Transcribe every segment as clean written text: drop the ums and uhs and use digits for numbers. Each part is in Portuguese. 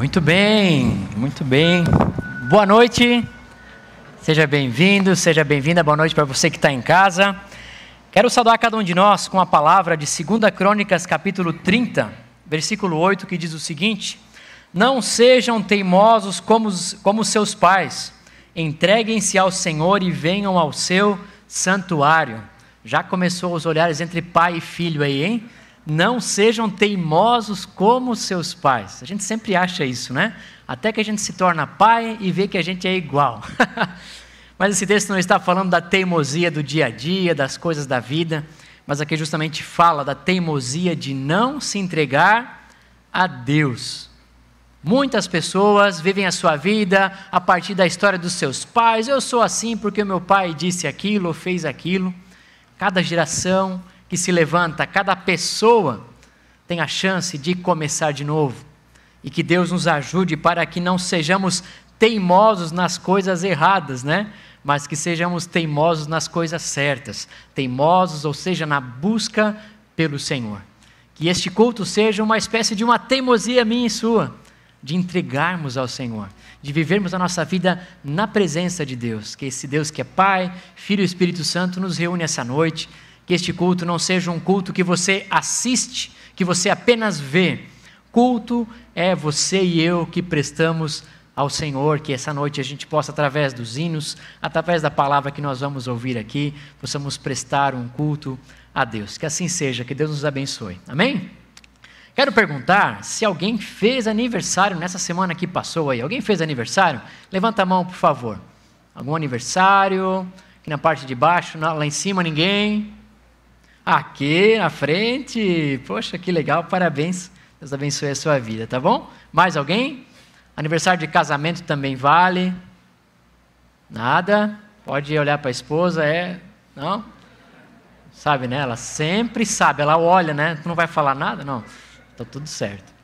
Muito bem, muito bem. Boa noite, seja bem-vindo, seja bem-vinda, boa noite para você que está em casa. Quero saudar cada um de nós com a palavra de 2 Crônicas, capítulo 30, versículo 8, que diz o seguinte: não sejam teimosos como seus pais, entreguem-se ao Senhor e venham ao seu santuário. Já começou os olhares entre pai e filho aí, hein? Não sejam teimosos como seus pais. A gente sempre acha isso, né? Até que a gente se torna pai e vê que a gente é igual. Mas esse texto não está falando da teimosia do dia a dia, das coisas da vida, mas aqui justamente fala da teimosia de não se entregar a Deus. Muitas pessoas vivem a sua vida a partir da história dos seus pais. Eu sou assim porque meu pai disse aquilo ou fez aquilo. Cada geração que se levanta, cada pessoa tem a chance de começar de novo. E que Deus nos ajude para que não sejamos teimosos nas coisas erradas, né? Mas que sejamos teimosos nas coisas certas. Teimosos, ou seja, na busca pelo Senhor. Que este culto seja uma espécie de uma teimosia minha e sua, de entregarmos ao Senhor, de vivermos a nossa vida na presença de Deus. Que esse Deus que é Pai, Filho e Espírito Santo nos reúne essa noite. Que este culto não seja um culto que você assiste, que você apenas vê. Culto é você e eu que prestamos ao Senhor. Que essa noite a gente possa, através dos hinos, através da palavra que nós vamos ouvir aqui, possamos prestar um culto a Deus. Que assim seja, que Deus nos abençoe. Amém? Quero perguntar se alguém fez aniversário nessa semana que passou aí. Alguém fez aniversário? Levanta a mão, por favor. Algum aniversário? Aqui na parte de baixo, lá em cima, ninguém? Aqui na frente, poxa, que legal, parabéns, Deus abençoe a sua vida, tá bom? Mais alguém? Aniversário de casamento também vale? Nada? Pode olhar para a esposa, não? Sabe, né? Ela sempre sabe, ela olha, né? Tu não vai falar nada? Não, tá tudo certo.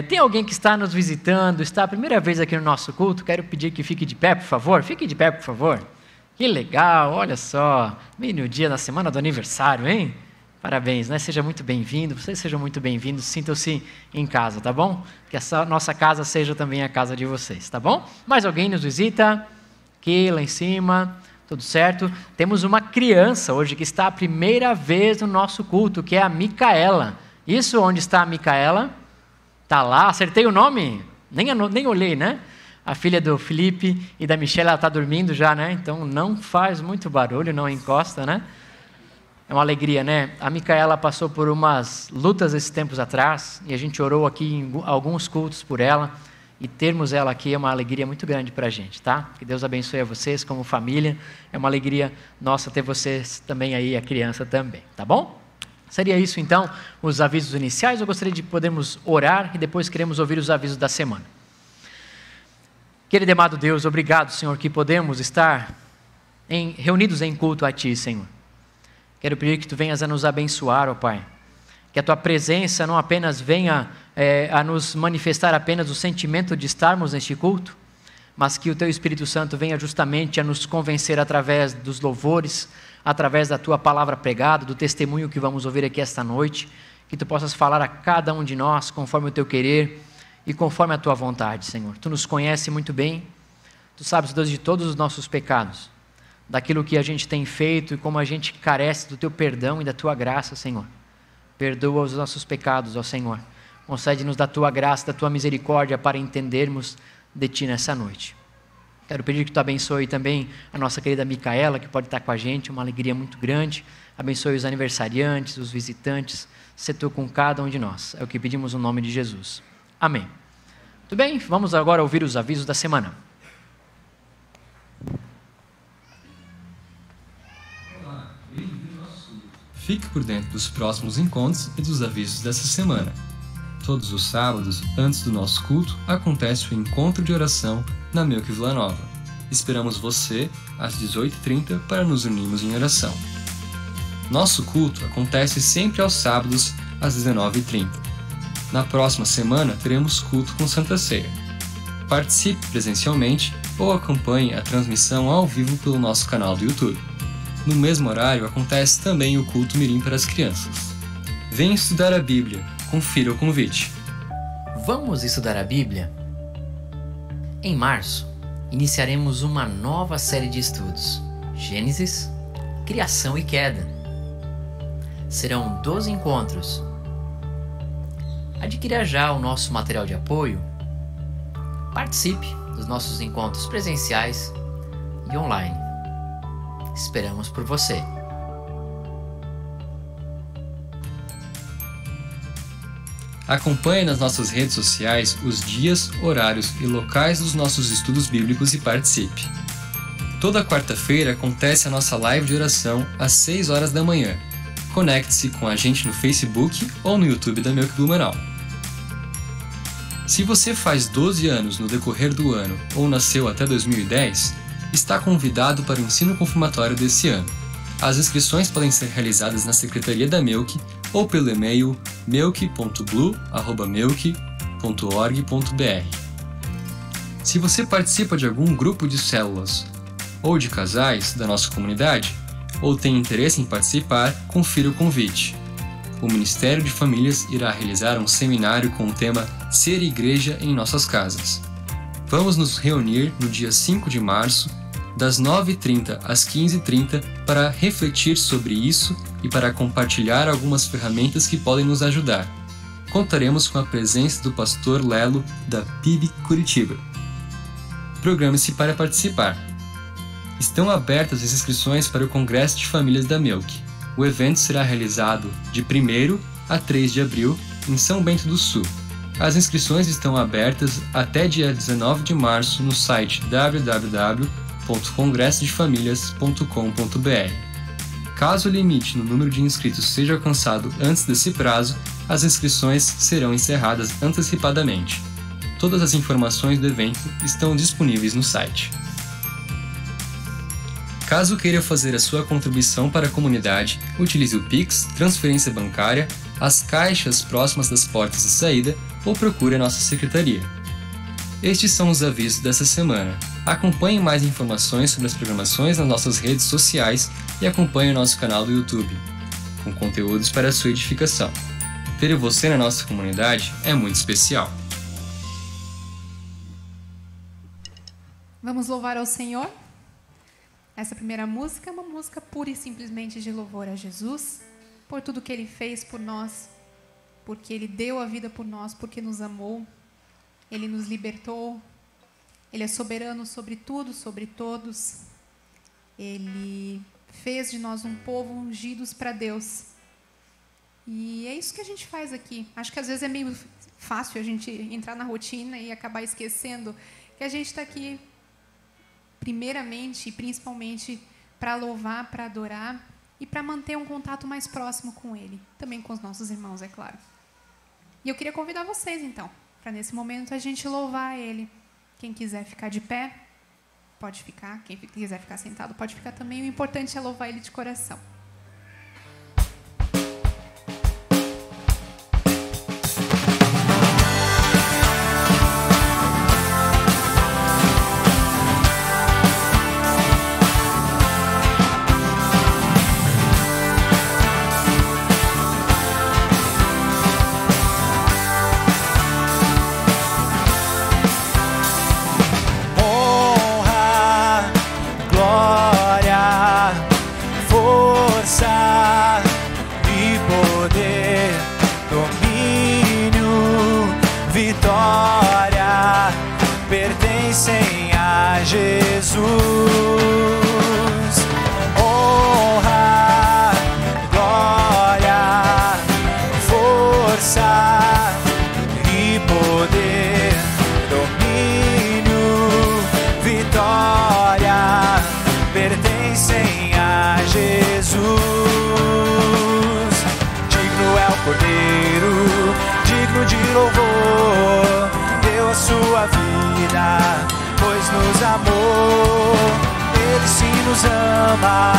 Tem alguém que está nos visitando, está a primeira vez aqui no nosso culto? Quero pedir que fique de pé, por favor. Fique de pé, por favor. Que legal, olha só, bem no dia da semana do aniversário, hein? Parabéns, né? Seja muito bem-vindo, vocês sejam muito bem-vindos, sintam-se em casa, tá bom? Que essa nossa casa seja também a casa de vocês, tá bom? Mais alguém nos visita? Aqui, lá em cima, tudo certo? Temos uma criança hoje que está a primeira vez no nosso culto, que é a Micaela. Isso, onde está a Micaela? Está lá, acertei o nome? Nem olhei, né? A filha do Felipe e da Michelle, ela está dormindo já, né? Então não faz muito barulho, não encosta, né? É uma alegria, né? A Micaela passou por umas lutas esses tempos atrás e a gente orou aqui em alguns cultos por ela, e termos ela aqui é uma alegria muito grande para a gente, tá? Que Deus abençoe a vocês como família. É uma alegria nossa ter vocês também aí, a criança também, tá bom? Seria isso então, os avisos iniciais. Eu gostaria de podermos orar e depois queremos ouvir os avisos da semana. Querido e amado Deus, obrigado, Senhor, que podemos estar reunidos em culto a Ti, Senhor. Quero pedir que Tu venhas a nos abençoar, ó Pai. Que a Tua presença não apenas venha a nos manifestar apenas o sentimento de estarmos neste culto, mas que o Teu Espírito Santo venha justamente a nos convencer através dos louvores, através da Tua palavra pregada, do testemunho que vamos ouvir aqui esta noite. Que Tu possas falar a cada um de nós conforme o Teu querer e conforme a Tua vontade, Senhor. Tu nos conheces muito bem, Tu sabes, Deus, de todos os nossos pecados, daquilo que a gente tem feito e como a gente carece do Teu perdão e da Tua graça, Senhor. Perdoa os nossos pecados, ó Senhor. Concede-nos da Tua graça, da Tua misericórdia para entendermos de Ti nessa noite. Quero pedir que Tu abençoe também a nossa querida Micaela, que pode estar com a gente, uma alegria muito grande. Abençoe os aniversariantes, os visitantes, se Tu com cada um de nós. É o que pedimos no nome de Jesus. Amém. Muito bem, vamos agora ouvir os avisos da semana. Olá, bem-vindo ao nosso culto. Fique por dentro dos próximos encontros e dos avisos dessa semana. Todos os sábados, antes do nosso culto, acontece o encontro de oração na Melk Vila Nova. Esperamos você às 18h30 para nos unirmos em oração. Nosso culto acontece sempre aos sábados às 19h30. Na próxima semana teremos culto com Santa Ceia. Participe presencialmente ou acompanhe a transmissão ao vivo pelo nosso canal do YouTube. No mesmo horário acontece também o culto mirim para as crianças. Venha estudar a Bíblia, confira o convite. Vamos estudar a Bíblia? Em março, iniciaremos uma nova série de estudos: Gênesis, Criação e Queda. Serão 12 encontros. Adquira já o nosso material de apoio. Participe dos nossos encontros presenciais e online. Esperamos por você. Acompanhe nas nossas redes sociais os dias, horários e locais dos nossos estudos bíblicos e participe. Toda quarta-feira acontece a nossa live de oração às 6 horas da manhã. Conecte-se com a gente no Facebook ou no YouTube da Melk Blumenau. Se você faz 12 anos no decorrer do ano ou nasceu até 2010, está convidado para o ensino confirmatório desse ano. As inscrições podem ser realizadas na Secretaria da Melk ou pelo e-mail melk.blu@melk.org.br. Se você participa de algum grupo de células ou de casais da nossa comunidade, ou tem interesse em participar, confira o convite. O Ministério de Famílias irá realizar um seminário com o tema Ser Igreja em Nossas Casas. Vamos nos reunir no dia 5 de março, das 9h30 às 15h30, para refletir sobre isso e para compartilhar algumas ferramentas que podem nos ajudar. Contaremos com a presença do pastor Lelo, da PIB Curitiba. Programe-se para participar. Estão abertas as inscrições para o Congresso de Famílias da Melk. O evento será realizado de 1º a 3 de abril, em São Bento do Sul. As inscrições estão abertas até dia 19 de março no site www.congressodefamilias.com.br. Caso o limite no número de inscritos seja alcançado antes desse prazo, as inscrições serão encerradas antecipadamente. Todas as informações do evento estão disponíveis no site. Caso queira fazer a sua contribuição para a comunidade, utilize o Pix, transferência bancária, as caixas próximas das portas de saída ou procure a nossa secretaria. Estes são os avisos dessa semana. Acompanhe mais informações sobre as programações nas nossas redes sociais e acompanhe o nosso canal do YouTube, com conteúdos para a sua edificação. Ter você na nossa comunidade é muito especial. Vamos louvar ao Senhor? Essa primeira música é uma música pura e simplesmente de louvor a Jesus, por tudo que Ele fez por nós, porque Ele deu a vida por nós, porque nos amou, Ele nos libertou, Ele é soberano sobre tudo, sobre todos, Ele fez de nós um povo ungidos para Deus. E é isso que a gente faz aqui. Acho que às vezes é meio fácil a gente entrar na rotina e acabar esquecendo que a gente está aqui primeiramente e principalmente para louvar, para adorar e para manter um contato mais próximo com Ele, também com os nossos irmãos, é claro. E eu queria convidar vocês, então, para nesse momento a gente louvar a Ele. Quem quiser ficar de pé, pode ficar. Quem quiser ficar sentado, pode ficar também. O importante é louvar Ele de coração. Ama,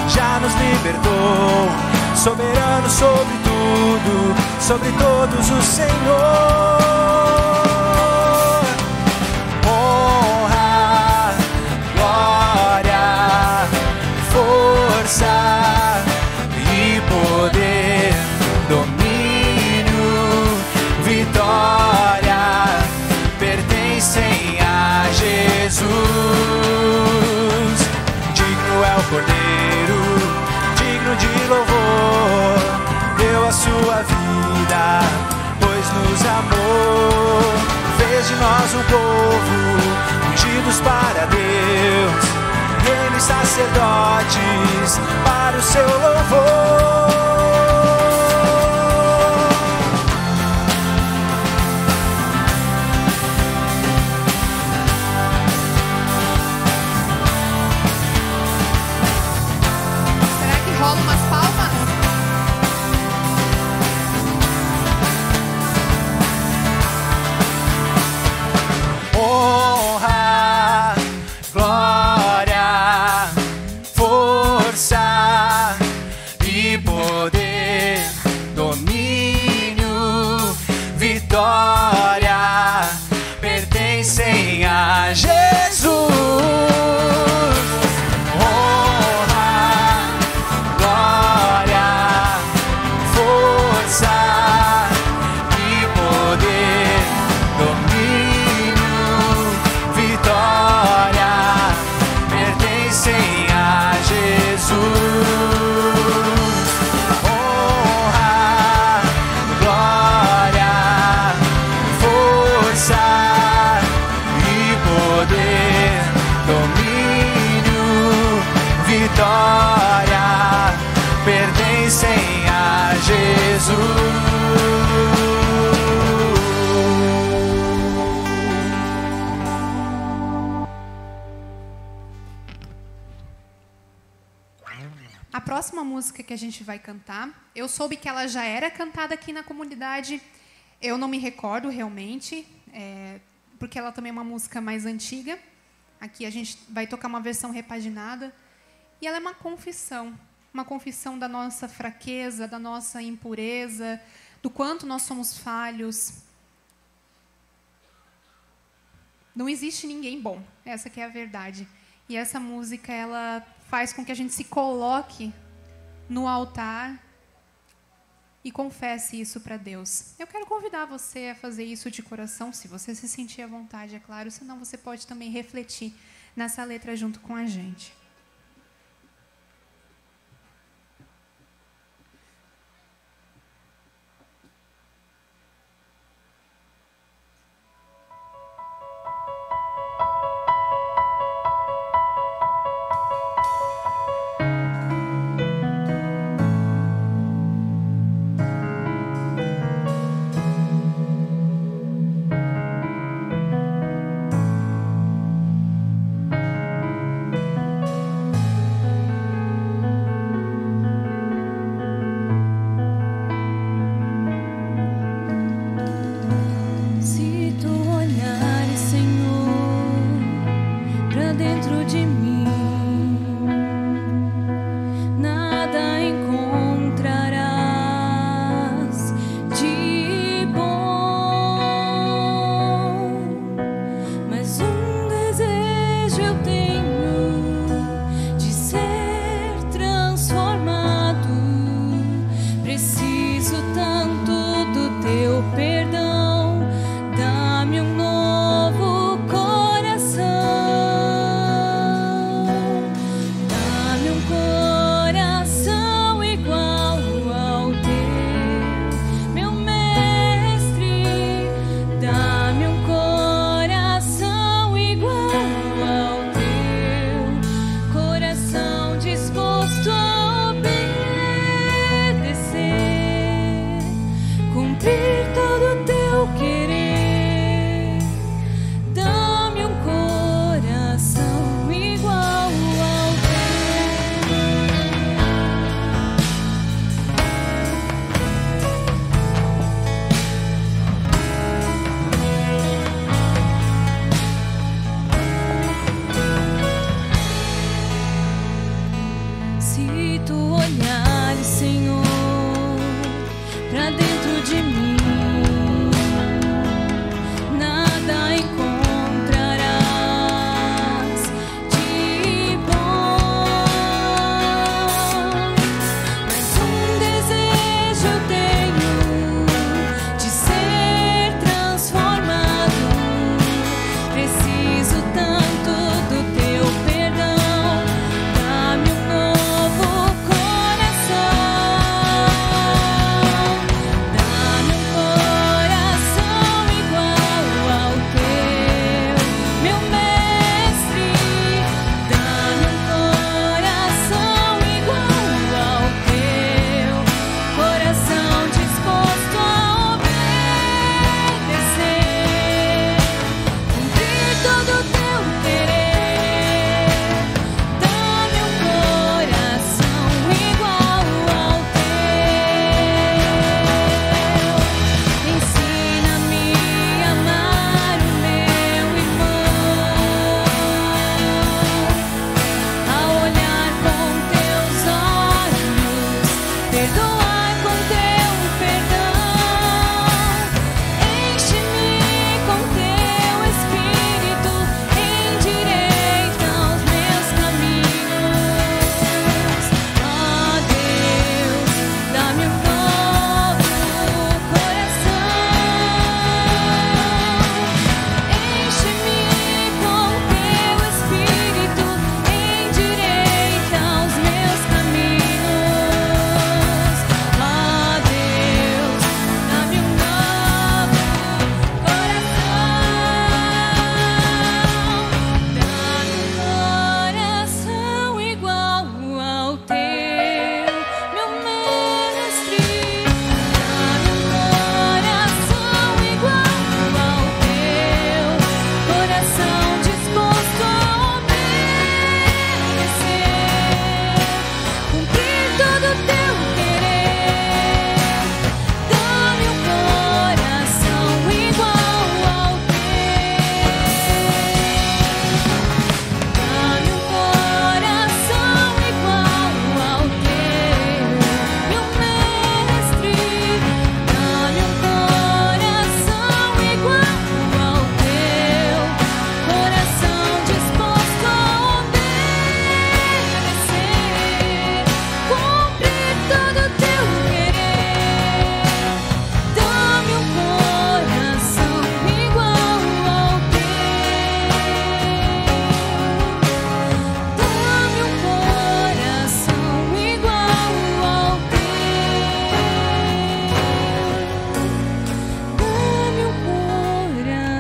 já nos libertou, soberano sobre tudo, sobre todos o Senhor. Honra, glória, força e poder, domínio, vitória Jesus. Digno é o Cordeiro, digno de louvor, deu a sua vida, pois nos amou, fez de nós um povo, ungidos para Deus, reino e sacerdotes para o seu louvor. Rola umas palmas. Honra, glória, força e poder, domínio, vitória, pertencem a Jesus. A próxima música que a gente vai cantar, eu soube que ela já era cantada aqui na comunidade, eu não me recordo realmente, porque ela também é uma música mais antiga. Aqui a gente vai tocar uma versão repaginada, e ela é uma confissão da nossa fraqueza, da nossa impureza, do quanto nós somos falhos. Não existe ninguém bom, essa que é a verdade. E essa música, ela faz com que a gente se coloque no altar e confesse isso para Deus. Eu quero convidar você a fazer isso de coração, se você se sentir à vontade, é claro. Senão você pode também refletir nessa letra junto com a gente.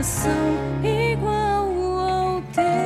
coração igual ao teu.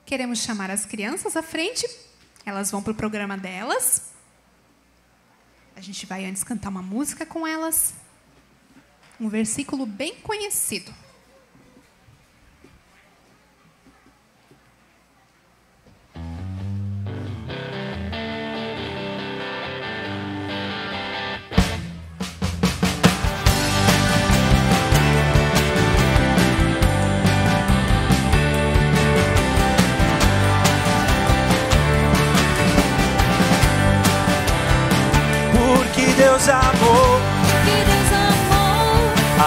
queremos chamar as crianças à frente. Elas vão para o programa delas. A gente vai antes cantar uma música com elas. Um versículo bem conhecido. Deus amou,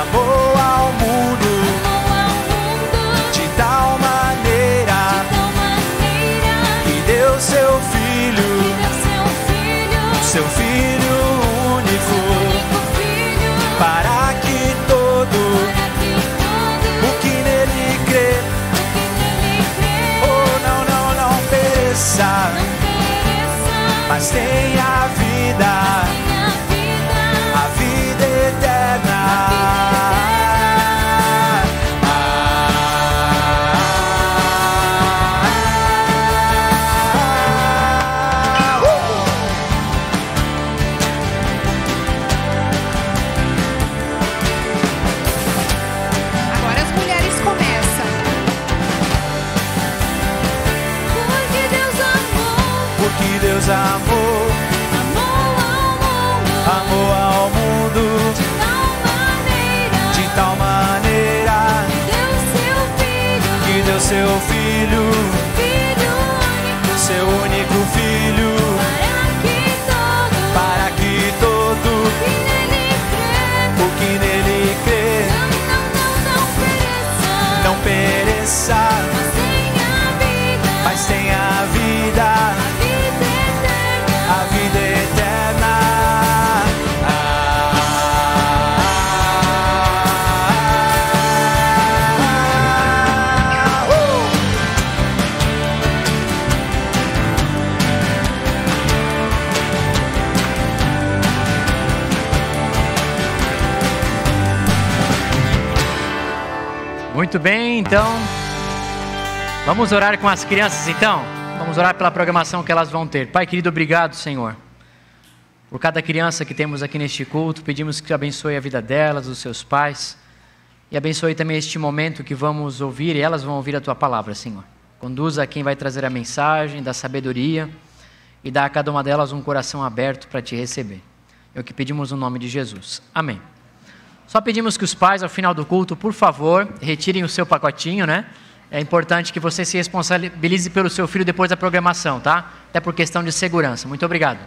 amou ao mundo, de tal maneira, que deu seu filho, seu filho único, para que todo o que nele crê, oh, não pereça, mas tenha vida. Deus amou, amou ao mundo, de tal maneira, que deu seu filho, seu único filho, para que todo o que nele crê, não pereça, mas tenha vida. A vida eterna. Muito bem, então vamos orar com as crianças então. Vamos orar pela programação que elas vão ter. Pai querido, obrigado, Senhor, por cada criança que temos aqui neste culto. Pedimos que abençoe a vida delas, dos seus pais, e abençoe também este momento que vamos ouvir, e elas vão ouvir a Tua palavra, Senhor. Conduza a quem vai trazer a mensagem, da sabedoria, e dá a cada uma delas um coração aberto para Te receber. É o que pedimos no nome de Jesus. Amém. Só pedimos que os pais, ao final do culto, por favor, retirem o seu pacotinho, né? É importante que você se responsabilize pelo seu filho depois da programação, tá? Até por questão de segurança. Muito obrigado.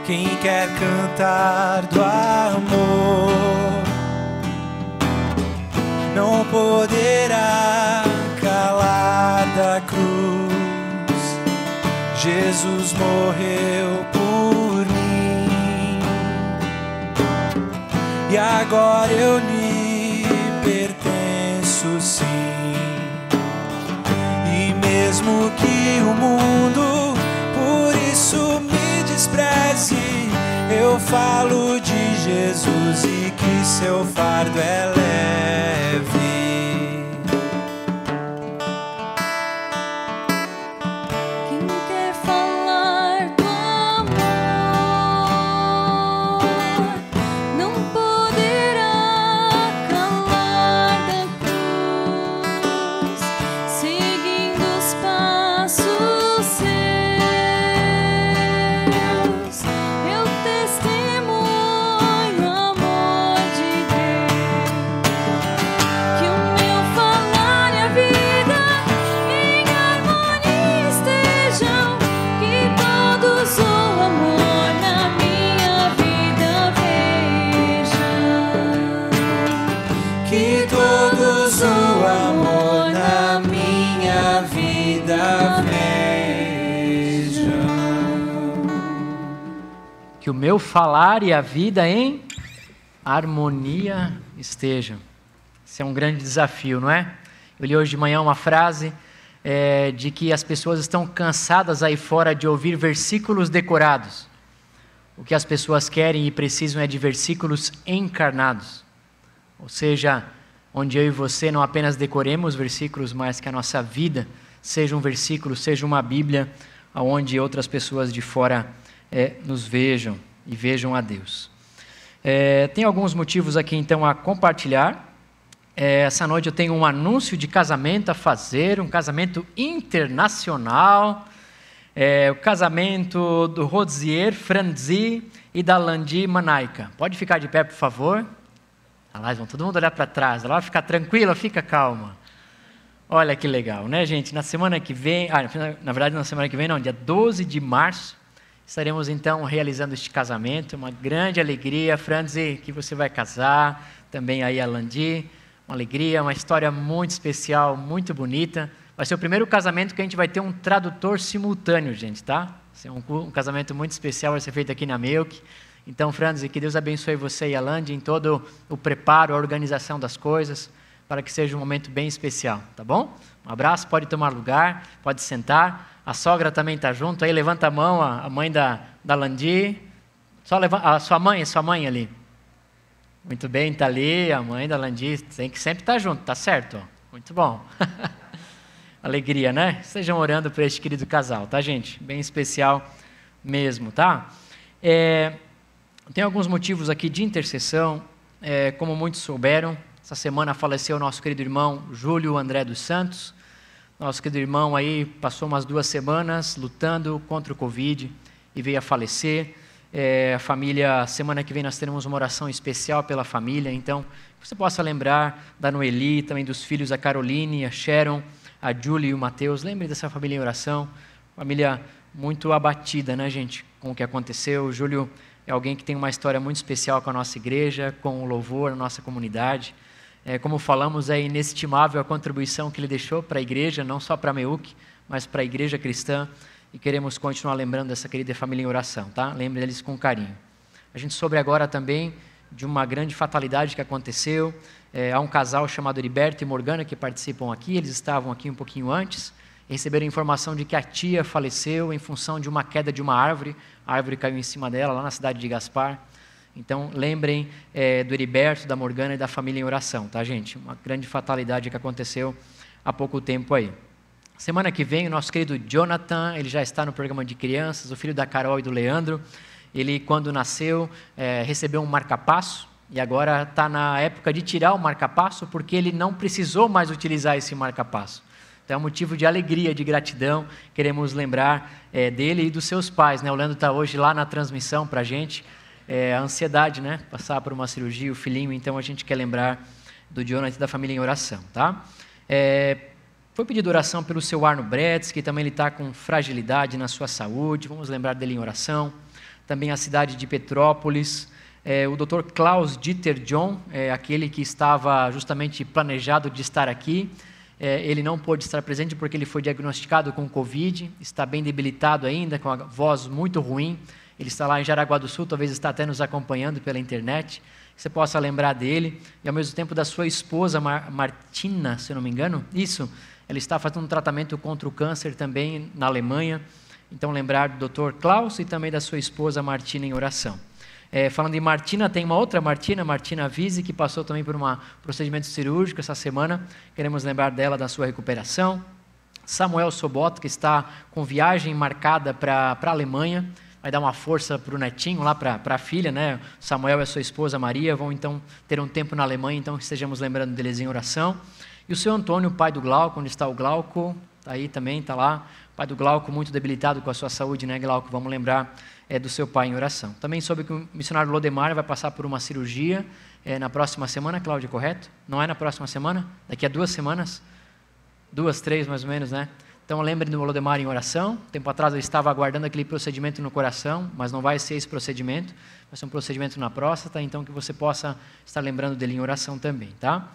Quem quer cantar do amor não poderá calar da cruz. Jesus morreu por mim e agora eu lhe pertenço, sim. E mesmo que o mundo por isso me despreze, eu falo de Jesus e que seu fardo é leve. Todos o amor na minha vida vejam. Que o meu falar e a vida em harmonia estejam. Esse é um grande desafio, não é? Eu li hoje de manhã uma frase de que as pessoas estão cansadas aí fora de ouvir versículos decorados. O que as pessoas querem e precisam é de versículos encarnados. Ou seja, onde eu e você não apenas decoremos versículos, mas que a nossa vida seja um versículo, seja uma Bíblia, onde outras pessoas de fora nos vejam e vejam a Deus. Tem alguns motivos aqui então a compartilhar. Essa noite eu tenho um anúncio de casamento a fazer, um casamento internacional. O casamento do Rosier Franzi e da Landi Manaika. Pode ficar de pé, por favor? Lá, vão todo mundo olhar para trás. Lá, fica tranquila, fica calma. Olha que legal, né, gente? Na semana que vem, na verdade, na semana que vem, não, dia 12 de março, estaremos então realizando este casamento. Uma grande alegria, Franzi, que você vai casar. Também aí a Landi. Uma alegria, uma história muito especial, muito bonita. Vai ser o primeiro casamento que a gente vai ter um tradutor simultâneo, gente, tá? Vai ser um casamento muito especial, vai ser feito aqui na Melk. Então, Franzi, que Deus abençoe você e a Landi em todo o preparo, a organização das coisas, para que seja um momento bem especial, tá bom? Um abraço, pode tomar lugar, pode sentar. A sogra também está junto, aí levanta a mão, a mãe da Landi. Só levanta, a sua mãe ali. Muito bem, está ali, a mãe da Landi, tem que sempre estar junto, tá certo? Muito bom. Alegria, né? Estejam orando por este querido casal, tá, gente? Bem especial mesmo, tá? Tem alguns motivos aqui de intercessão. Como muitos souberam, essa semana faleceu o nosso querido irmão Júlio André dos Santos. Nosso querido irmão aí passou umas 2 semanas lutando contra o Covid e veio a falecer. A família, semana que vem nós teremos uma oração especial pela família, então que você possa lembrar da Noeli, também dos filhos, a Caroline, a Sharon, a Julie e o Mateus. Lembre dessa família em oração, família muito abatida, né, gente, com o que aconteceu. O Júlio é alguém que tem uma história muito especial com a nossa igreja, com o louvor, a nossa comunidade. Como falamos, é inestimável a contribuição que ele deixou para a igreja, não só para a Meuc, mas para a igreja cristã, e queremos continuar lembrando dessa querida família em oração, tá? Lembre deles com carinho. A gente soube agora também de uma grande fatalidade que aconteceu. Há um casal chamado Heriberto e Morgana que participam aqui, eles estavam aqui um pouquinho antes, e receberam informação de que a tia faleceu em função de uma queda de uma árvore. A árvore caiu em cima dela, lá na cidade de Gaspar. Então, lembrem do Heriberto, da Morgana e da família em oração, tá, gente? Uma grande fatalidade que aconteceu há pouco tempo aí. Semana que vem, o nosso querido Jonathan, ele já está no programa de crianças, o filho da Carol e do Leandro. Ele, quando nasceu, recebeu um marca-passo e agora está na época de tirar o marca-passo porque ele não precisou mais utilizar esse marca-passo. Então, é um motivo de alegria, de gratidão. Queremos lembrar dele e dos seus pais, né? O Leandro está hoje lá na transmissão para a gente. A ansiedade, né? Passar por uma cirurgia, o filhinho. Então, a gente quer lembrar do Jonathan e da família em oração, tá? Foi pedido oração pelo seu Arno Bretz, que também ele está com fragilidade na sua saúde. Vamos lembrar dele em oração. Também a cidade de Petrópolis. O Dr. Klaus Dieter John, aquele que estava justamente planejado de estar aqui. Ele não pôde estar presente porque ele foi diagnosticado com Covid. Está bem debilitado ainda, com a voz muito ruim. Ele está lá em Jaraguá do Sul, talvez está até nos acompanhando pela internet. Que você possa lembrar dele. E ao mesmo tempo da sua esposa, Martina, se eu não me engano. Isso. Ela está fazendo um tratamento contra o câncer também na Alemanha. Então, lembrar do Dr. Klaus e também da sua esposa Martina em oração. Falando em Martina, tem uma outra Martina Vise, que passou também por um procedimento cirúrgico essa semana. Queremos lembrar dela, da sua recuperação. Samuel Sobota, que está com viagem marcada para a Alemanha. Vai dar uma força para o netinho, lá para a filha, né? Samuel e a sua esposa Maria vão então ter um tempo na Alemanha, então estejamos lembrando deles em oração. E o seu Antônio, pai do Glauco, onde está o Glauco? Está aí também, está lá. Pai do Glauco, muito debilitado com a sua saúde, né, Glauco? Vamos lembrar do seu pai em oração. Também soube que o missionário Lodemar vai passar por uma cirurgia na próxima semana, Cláudia, correto? Não é na próxima semana? Daqui a 2 semanas? 2, 3 mais ou menos, né? Então lembrem do Lodemar em oração. Tempo atrás ele estava aguardando aquele procedimento no coração, mas não vai ser esse procedimento. Vai ser um procedimento na próstata, então que você possa estar lembrando dele em oração também, tá?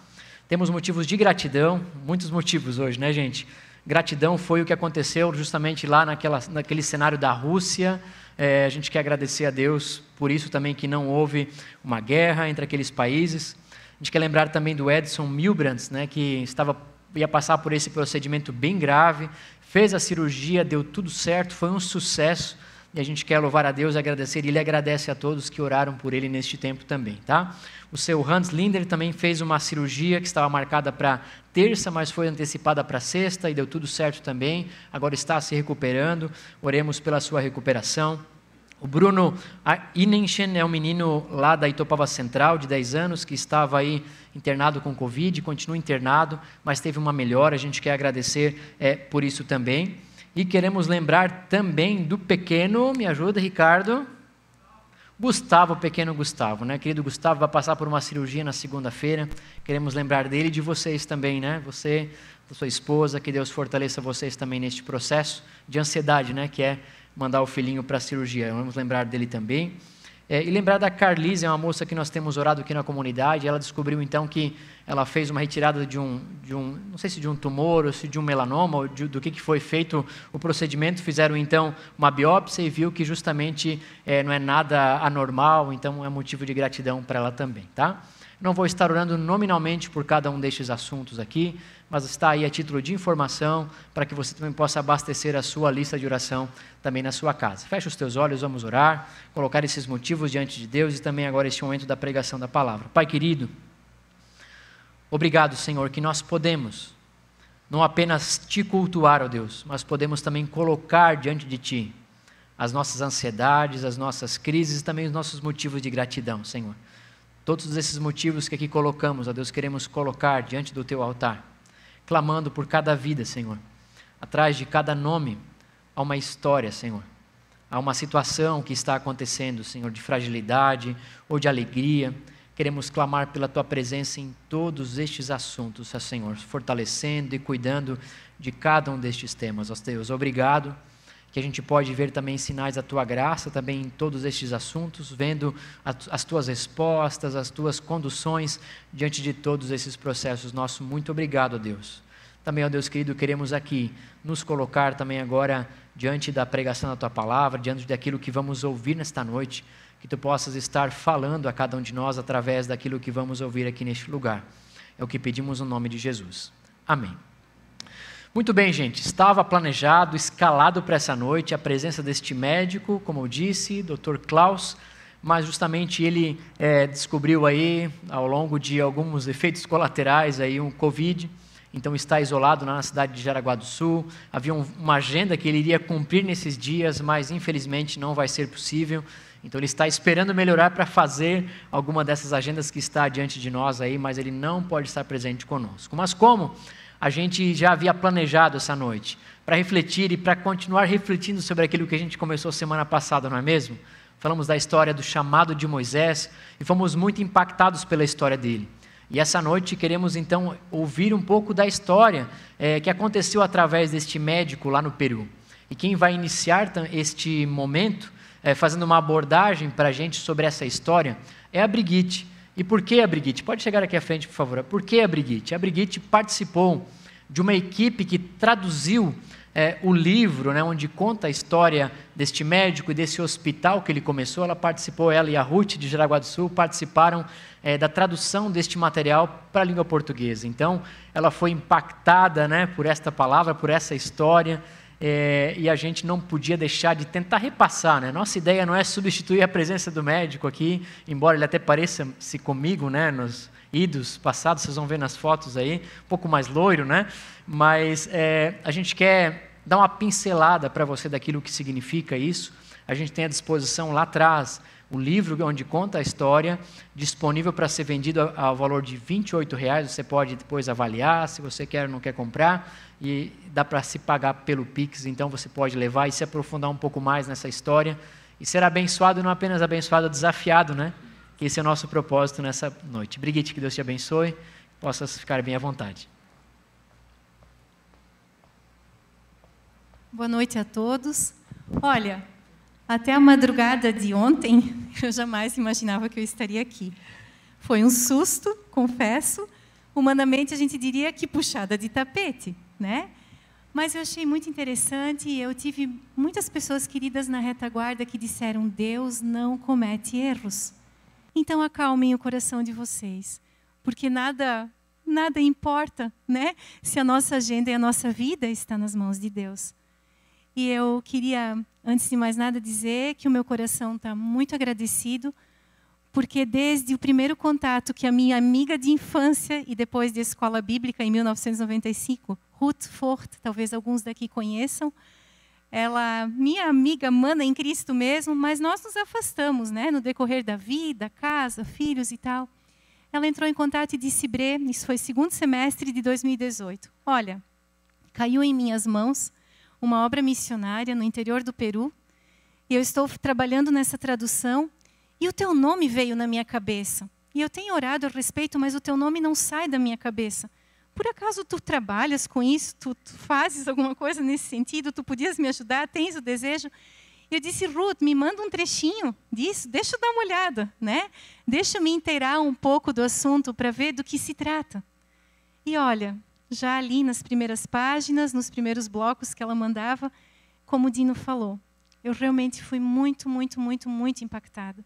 Temos motivos de gratidão, muitos motivos hoje, né, gente? Gratidão foi o que aconteceu justamente lá naquele cenário da Rússia. A gente quer agradecer a Deus por isso também, que não houve uma guerra entre aqueles países. A gente quer lembrar também do Edson Milbrandt, né, que ia passar por esse procedimento bem grave, fez a cirurgia, deu tudo certo, foi um sucesso. E a gente quer louvar a Deus e agradecer. E Ele agradece a todos que oraram por ele neste tempo também, tá? O seu Hans Linder também fez uma cirurgia que estava marcada para terça, mas foi antecipada para sexta e deu tudo certo também. Agora está se recuperando. Oremos pela sua recuperação. O Bruno Inenchen é um menino lá da Itopava Central, de 10 anos, que estava aí internado com Covid, continua internado, mas teve uma melhora. A gente quer agradecer por isso também. E queremos lembrar também do pequeno, me ajuda, Ricardo? Gustavo, o pequeno Gustavo, né? Querido Gustavo vai passar por uma cirurgia na segunda-feira. Queremos lembrar dele e de vocês também, né? Você, da sua esposa, que Deus fortaleça vocês também neste processo de ansiedade, né? Que é mandar o filhinho para a cirurgia. Vamos lembrar dele também. E lembrar da Carlise, é uma moça que nós temos orado aqui na comunidade. Ela descobriu então que ela fez uma retirada de um não sei se de um tumor ou se de um melanoma, ou do que foi feito o procedimento. Fizeram então uma biópsia e viu que justamente não é nada anormal, então é motivo de gratidão para ela também, tá? Não vou estar orando nominalmente por cada um destes assuntos aqui, mas está aí a título de informação para que você também possa abastecer a sua lista de oração também na sua casa. Fecha os teus olhos, vamos orar, colocar esses motivos diante de Deus e também agora este momento da pregação da palavra. Pai querido, obrigado, Senhor, que nós podemos não apenas te cultuar, ó Deus, mas podemos também colocar diante de ti as nossas ansiedades, as nossas crises e também os nossos motivos de gratidão, Senhor. Todos esses motivos que aqui colocamos, ó Deus, queremos colocar diante do teu altar, clamando por cada vida, Senhor. Atrás de cada nome há uma história, Senhor. Há uma situação que está acontecendo, Senhor, de fragilidade ou de alegria. Queremos clamar pela tua presença em todos estes assuntos, ó Senhor, fortalecendo e cuidando de cada um destes temas, ó Deus. Obrigado, que a gente pode ver também sinais da tua graça também em todos estes assuntos, vendo as tuas respostas, as tuas conduções diante de todos esses processos. Nosso muito obrigado, ó Deus. Também, ó Deus querido, queremos aqui nos colocar também agora diante da pregação da tua palavra, diante daquilo que vamos ouvir nesta noite, que tu possas estar falando a cada um de nós através daquilo que vamos ouvir aqui neste lugar. É o que pedimos no nome de Jesus. Amém. Muito bem, gente, estava planejado, escalado para essa noite a presença deste médico, como eu disse, Dr. Klaus, mas justamente ele descobriu aí, ao longo de alguns efeitos colaterais, aí um Covid, então está isolado na cidade de Jaraguá do Sul. Havia uma agenda que ele iria cumprir nesses dias, mas infelizmente não vai ser possível. Então ele está esperando melhorar para fazer alguma dessas agendas que está diante de nós aí, mas ele não pode estar presente conosco. Mas como a gente já havia planejado essa noite para refletir e para continuar refletindo sobre aquilo que a gente começou semana passada, não é mesmo? Falamos da história do chamado de Moisés e fomos muito impactados pela história dele. E essa noite queremos então ouvir um pouco da história que aconteceu através deste médico lá no Peru. E quem vai iniciar este momento, fazendo uma abordagem para a gente sobre essa história, é a Brigitte. E por que a Brigitte? Pode chegar aqui à frente, por favor. Por que a Brigitte? A Brigitte participou de uma equipe que traduziu o livro, né, onde conta a história deste médico e desse hospital que ele começou. Ela participou, ela e a Ruth de Jaraguá do Sul participaram da tradução deste material para a língua portuguesa. Então, ela foi impactada, né, por esta palavra, por essa história, e a gente não podia deixar de tentar repassar, né? Nossa ideia não é substituir a presença do médico aqui, embora ele até pareça-se comigo, né, nos idos passados, vocês vão ver nas fotos aí, um pouco mais loiro, né? Mas a gente quer dar uma pincelada para você daquilo que significa isso. A gente tem à disposição lá atrás o livro onde conta a história, disponível para ser vendido ao valor de R$28. Você pode depois avaliar se você quer ou não quer comprar, e dá para se pagar pelo Pix, então você pode levar e se aprofundar um pouco mais nessa história e ser abençoado, e não apenas abençoado, desafiado, né? Que esse é o nosso propósito nessa noite. Brigitte, que Deus te abençoe, possas ficar bem à vontade. Boa noite a todos. Olha, até a madrugada de ontem, eu jamais imaginava que eu estaria aqui. Foi um susto, confesso, Humanamente, a gente diria que puxada de tapete, né? Mas eu achei muito interessante e eu tive muitas pessoas queridas na retaguarda que disseram: Deus não comete erros. Então, acalmem o coração de vocês, porque nada importa, né? Se a nossa agenda e a nossa vida está nas mãos de Deus. E eu queria, antes de mais nada, dizer que o meu coração está muito agradecido, porque desde o primeiro contato que a minha amiga de infância e depois de escola bíblica, em 1995, Ruth Fort, talvez alguns daqui conheçam, ela, minha amiga, mana em Cristo mesmo, mas nós nos afastamos, né, no decorrer da vida, casa, filhos e tal. Ela entrou em contato e disse: Brê, isso foi segundo semestre de 2018. Olha, caiu em minhas mãos uma obra missionária no interior do Peru, e eu estou trabalhando nessa tradução, e o teu nome veio na minha cabeça. E eu tenho orado a respeito, mas o teu nome não sai da minha cabeça. Por acaso tu trabalhas com isso? Tu fazes alguma coisa nesse sentido? Tu podias me ajudar? Tens o desejo? E eu disse: Ruth, me manda um trechinho disso, deixa eu dar uma olhada, né? Deixa eu me inteirar um pouco do assunto para ver do que se trata. E olha, já ali nas primeiras páginas, nos primeiros blocos que ela mandava, como o Dino falou, eu realmente fui muito, muito, muito, muito impactada.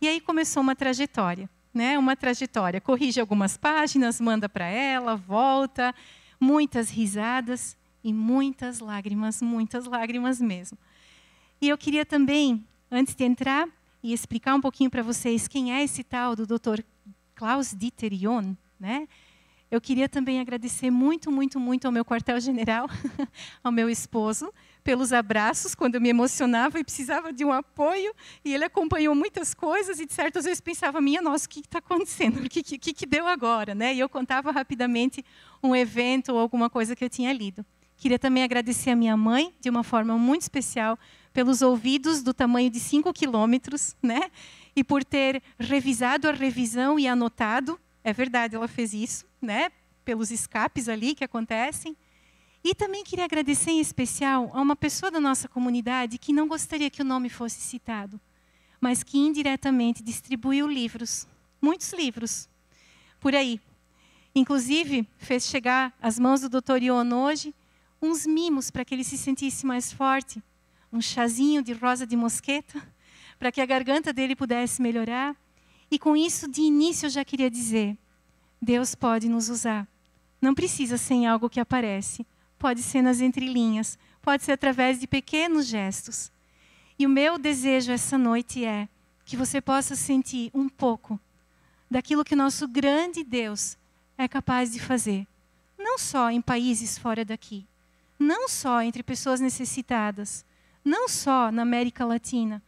E aí começou uma trajetória, né? Uma trajetória. Corrige algumas páginas, manda para ela, volta, muitas risadas e muitas lágrimas mesmo. E eu queria também, antes de entrar e explicar um pouquinho para vocês quem é esse tal do Dr. Klaus-Dieter John, né? Eu queria também agradecer muito, muito, muito ao meu quartel-general, ao meu esposo, pelos abraços, quando eu me emocionava e precisava de um apoio. E ele acompanhou muitas coisas e, de certas vezes, pensava: minha nossa, o que está acontecendo? O que deu agora? Né? E eu contava rapidamente um evento ou alguma coisa que eu tinha lido. Queria também agradecer a minha mãe, de uma forma muito especial, pelos ouvidos do tamanho de 5 quilômetros, né? E por ter revisado a revisão e anotado. É verdade, ela fez isso, né? Pelos escapes ali que acontecem. E também queria agradecer em especial a uma pessoa da nossa comunidade que não gostaria que o nome fosse citado, mas que indiretamente distribuiu livros, muitos livros, por aí. Inclusive, fez chegar às mãos do Dr. Ion hoje uns mimos para que ele se sentisse mais forte, um chazinho de rosa de mosqueta, para que a garganta dele pudesse melhorar. E com isso, de início, eu já queria dizer: Deus pode nos usar. Não precisa ser em algo que aparece. Pode ser nas entrelinhas. Pode ser através de pequenos gestos. E o meu desejo essa noite é que você possa sentir um pouco daquilo que o nosso grande Deus é capaz de fazer. Não só em países fora daqui. Não só entre pessoas necessitadas. Não só na América Latina.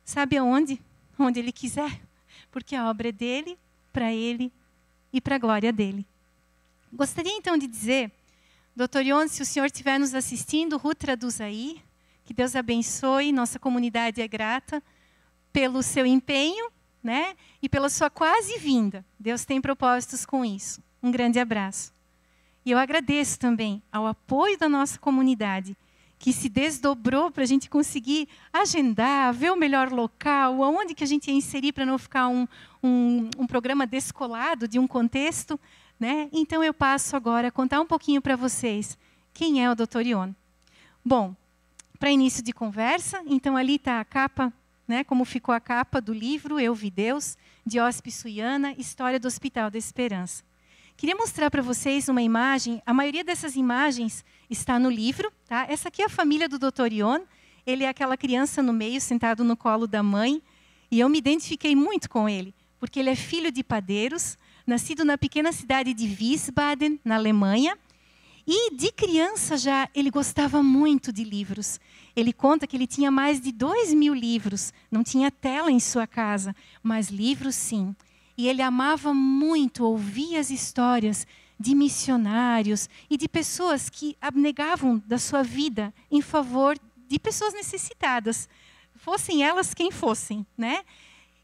Sabe aonde? Onde Ele quiser. Porque a obra é dele, para ele e para a glória dele. Gostaria então de dizer, Dr. Ion, se o senhor estiver nos assistindo, Ruth traduz aí, que Deus abençoe, nossa comunidade é grata pelo seu empenho, né, e pela sua quase vinda. Deus tem propósitos com isso. Um grande abraço. E eu agradeço também ao apoio da nossa comunidade, que se desdobrou para a gente conseguir agendar, ver o melhor local, aonde que a gente ia inserir para não ficar um programa descolado de um contexto, né? Então eu passo agora a contar um pouquinho para vocês quem é o Dr. Ion. Bom, para início de conversa, então ali está a capa, né? Como ficou a capa do livro Eu Vi Deus, de Ospe Suiana, História do Hospital da Esperança. Queria mostrar para vocês uma imagem. A maioria dessas imagens está no livro. Tá? Essa aqui é a família do Dr. Ion. Ele é aquela criança no meio, sentado no colo da mãe. E eu me identifiquei muito com ele, porque ele é filho de padeiros, nascido na pequena cidade de Wiesbaden, na Alemanha. E de criança já ele gostava muito de livros. Ele conta que ele tinha mais de 2.000 livros. Não tinha tela em sua casa, mas livros sim. E ele amava muito ouvir as histórias de missionários e de pessoas que abnegavam da sua vida em favor de pessoas necessitadas, fossem elas quem fossem, né?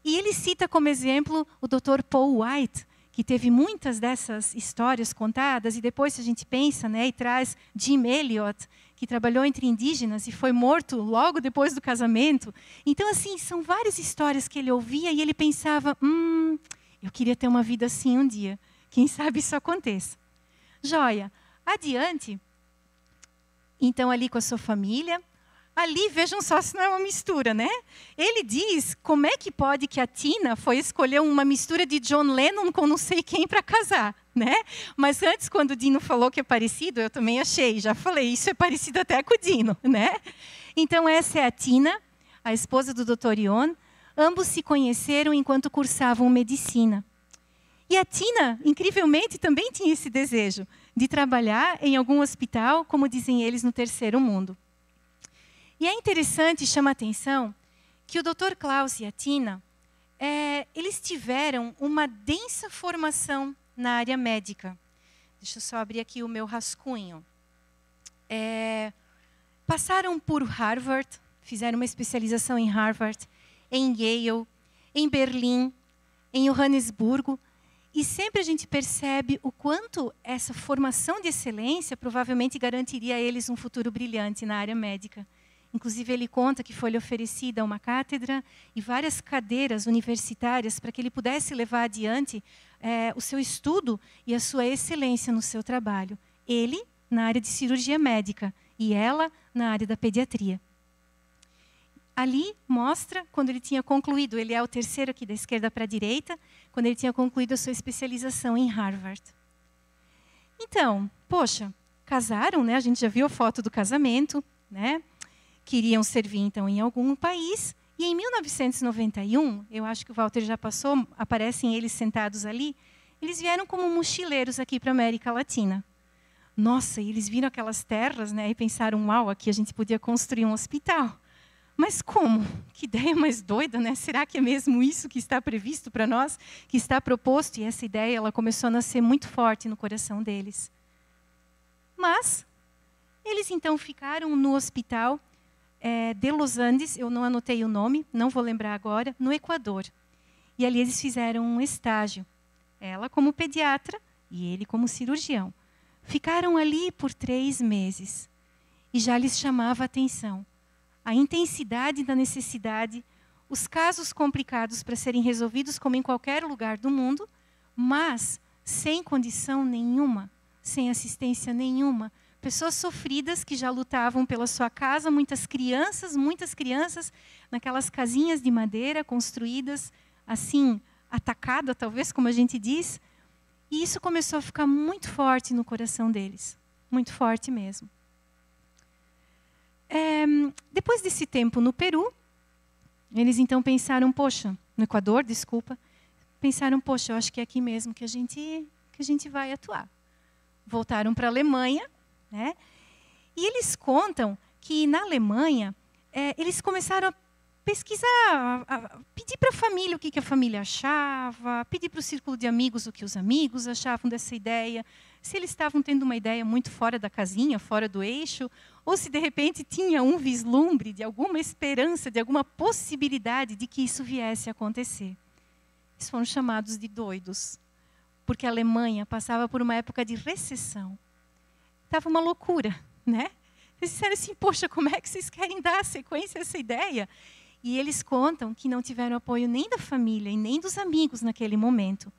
E ele cita como exemplo o Dr. Paul White, que teve muitas dessas histórias contadas, e depois, se a gente pensa, né, e traz Jim Elliot, que trabalhou entre indígenas e foi morto logo depois do casamento. Então, assim, são várias histórias que ele ouvia e ele pensava: eu queria ter uma vida assim um dia. Quem sabe isso aconteça. Joia. Adiante. Então, ali com a sua família. Ali, vejam só se não é uma mistura, né? Ele diz, como é que pode que a Tina foi escolher uma mistura de John Lennon com não sei quem para casar, né? Mas antes, quando o Dino falou que é parecido, eu também achei, já falei, isso é parecido até com o Dino, né? Então, essa é a Tina, a esposa do Dr. Ion. Ambos se conheceram enquanto cursavam medicina. E a Tina, incrivelmente, também tinha esse desejo de trabalhar em algum hospital, como dizem eles, no terceiro mundo. E é interessante, chama a atenção, que o Dr. Klaus e a Tina, eles tiveram uma densa formação na área médica. Deixa eu só abrir aqui o meu rascunho. Passaram por Harvard, fizeram uma especialização em Harvard, em Yale, em Berlim, em Johannesburgo. E sempre a gente percebe o quanto essa formação de excelência provavelmente garantiria a eles um futuro brilhante na área médica. Inclusive, ele conta que foi-lhe oferecida uma cátedra e várias cadeiras universitárias para que ele pudesse levar adiante o seu estudo e a sua excelência no seu trabalho. Ele, na área de cirurgia médica, e ela, na área da pediatria. Ali mostra quando ele tinha concluído, ele é o terceiro aqui da esquerda para a direita, quando ele tinha concluído a sua especialização em Harvard. Então, poxa, casaram, né? A gente já viu a foto do casamento, né? Queriam servir, então, em algum país. E em 1991, eu acho que o Walter já passou, aparecem eles sentados ali, eles vieram como mochileiros aqui para a América Latina. Nossa, e eles viram aquelas terras, né, e pensaram, uau, aqui a gente podia construir um hospital. Mas como? Que ideia mais doida, né? Será que é mesmo isso que está previsto para nós, que está proposto? E essa ideia ela começou a nascer muito forte no coração deles. Mas eles então ficaram no hospital de Los Andes, eu não anotei o nome, não vou lembrar agora, no Equador. E ali eles fizeram um estágio. Ela como pediatra e ele como cirurgião. Ficaram ali por 3 meses. E já lhes chamava a atenção a intensidade da necessidade, os casos complicados para serem resolvidos como em qualquer lugar do mundo, mas sem condição nenhuma, sem assistência nenhuma. Pessoas sofridas que já lutavam pela sua casa, muitas crianças naquelas casinhas de madeira construídas assim, atacada talvez, como a gente diz. E isso começou a ficar muito forte no coração deles, muito forte mesmo. Depois desse tempo no Peru, eles então pensaram, poxa, no Equador, desculpa, pensaram, poxa, eu acho que é aqui mesmo que a gente vai atuar. Voltaram para a Alemanha, né? E eles contam que na Alemanha, eles começaram a pesquisar, a pedir para a família o que a família achava, pedir para o círculo de amigos o que os amigos achavam dessa ideia, se eles estavam tendo uma ideia muito fora da casinha, fora do eixo, ou se de repente tinha um vislumbre de alguma esperança, de alguma possibilidade de que isso viesse a acontecer. Eles foram chamados de doidos, porque a Alemanha passava por uma época de recessão. Estava uma loucura, né? Eles disseram assim, poxa, como é que vocês querem dar sequência a essa ideia? E eles contam que não tiveram apoio nem da família e nem dos amigos naquele momento.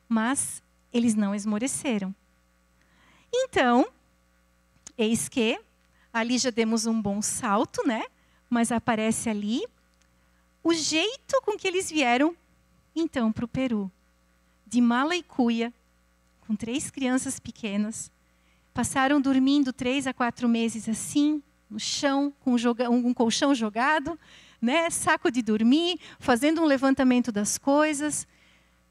Mas eles não esmoreceram. Então, eis que, ali já demos um bom salto, né? Mas aparece ali o jeito com que eles vieram, então, para o Peru. De mala e cuia, com 3 crianças pequenas. Passaram dormindo 3 a 4 meses assim, no chão, com um colchão jogado, né? Saco de dormir, fazendo um levantamento das coisas,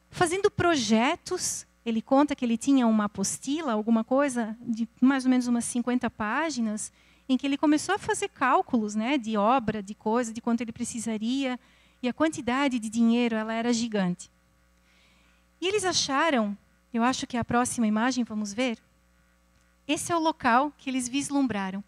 fazendo projetos. Ele conta que ele tinha uma apostila, alguma coisa, de mais ou menos umas 50 páginas, em que ele começou a fazer cálculos, né, de obra, de coisa, de quanto ele precisaria, e a quantidade de dinheiro ela era gigante. E eles acharam, eu acho que é a próxima imagem, vamos ver, esse é o local que eles vislumbraram.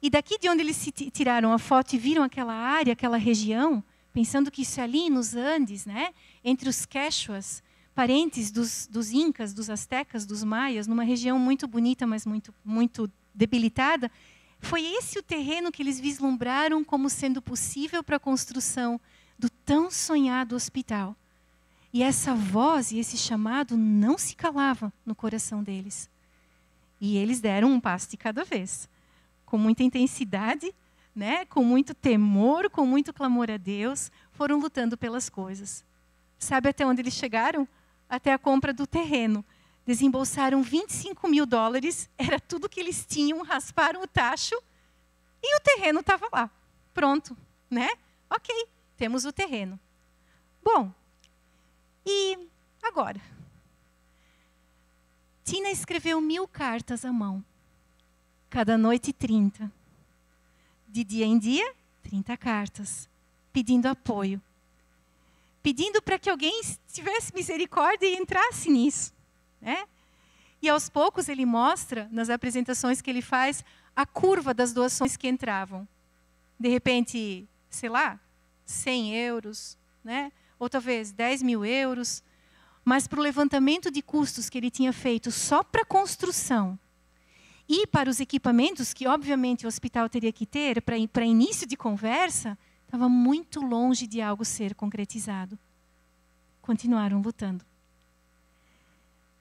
E daqui de onde eles se tiraram a foto e viram aquela área, aquela região, pensando que isso é ali nos Andes, né, entre os Quechuas, parentes dos incas, dos astecas, dos maias, numa região muito bonita, mas muito debilitada, foi esse o terreno que eles vislumbraram como sendo possível para a construção do tão sonhado hospital. E essa voz e esse chamado não se calava no coração deles. E eles deram um passo de cada vez, com muita intensidade, né? Com muito temor, com muito clamor a Deus, foram lutando pelas coisas. Sabe até onde eles chegaram? Até a compra do terreno. Desembolsaram $25 mil, era tudo que eles tinham, rasparam o tacho e o terreno estava lá, pronto, né? Ok, temos o terreno. Bom, e agora? Tina escreveu 1000 cartas à mão, cada noite 30. De dia em dia, 30 cartas, pedindo apoio. Pedindo para que alguém tivesse misericórdia e entrasse nisso. Né? E aos poucos ele mostra, nas apresentações que ele faz, a curva das doações que entravam. De repente, sei lá, 100 euros, né? Ou talvez 10 mil euros. Mas para o levantamento de custos que ele tinha feito só para a construção e para os equipamentos que, obviamente, o hospital teria que ter para início de conversa, estava muito longe de algo ser concretizado. Continuaram lutando.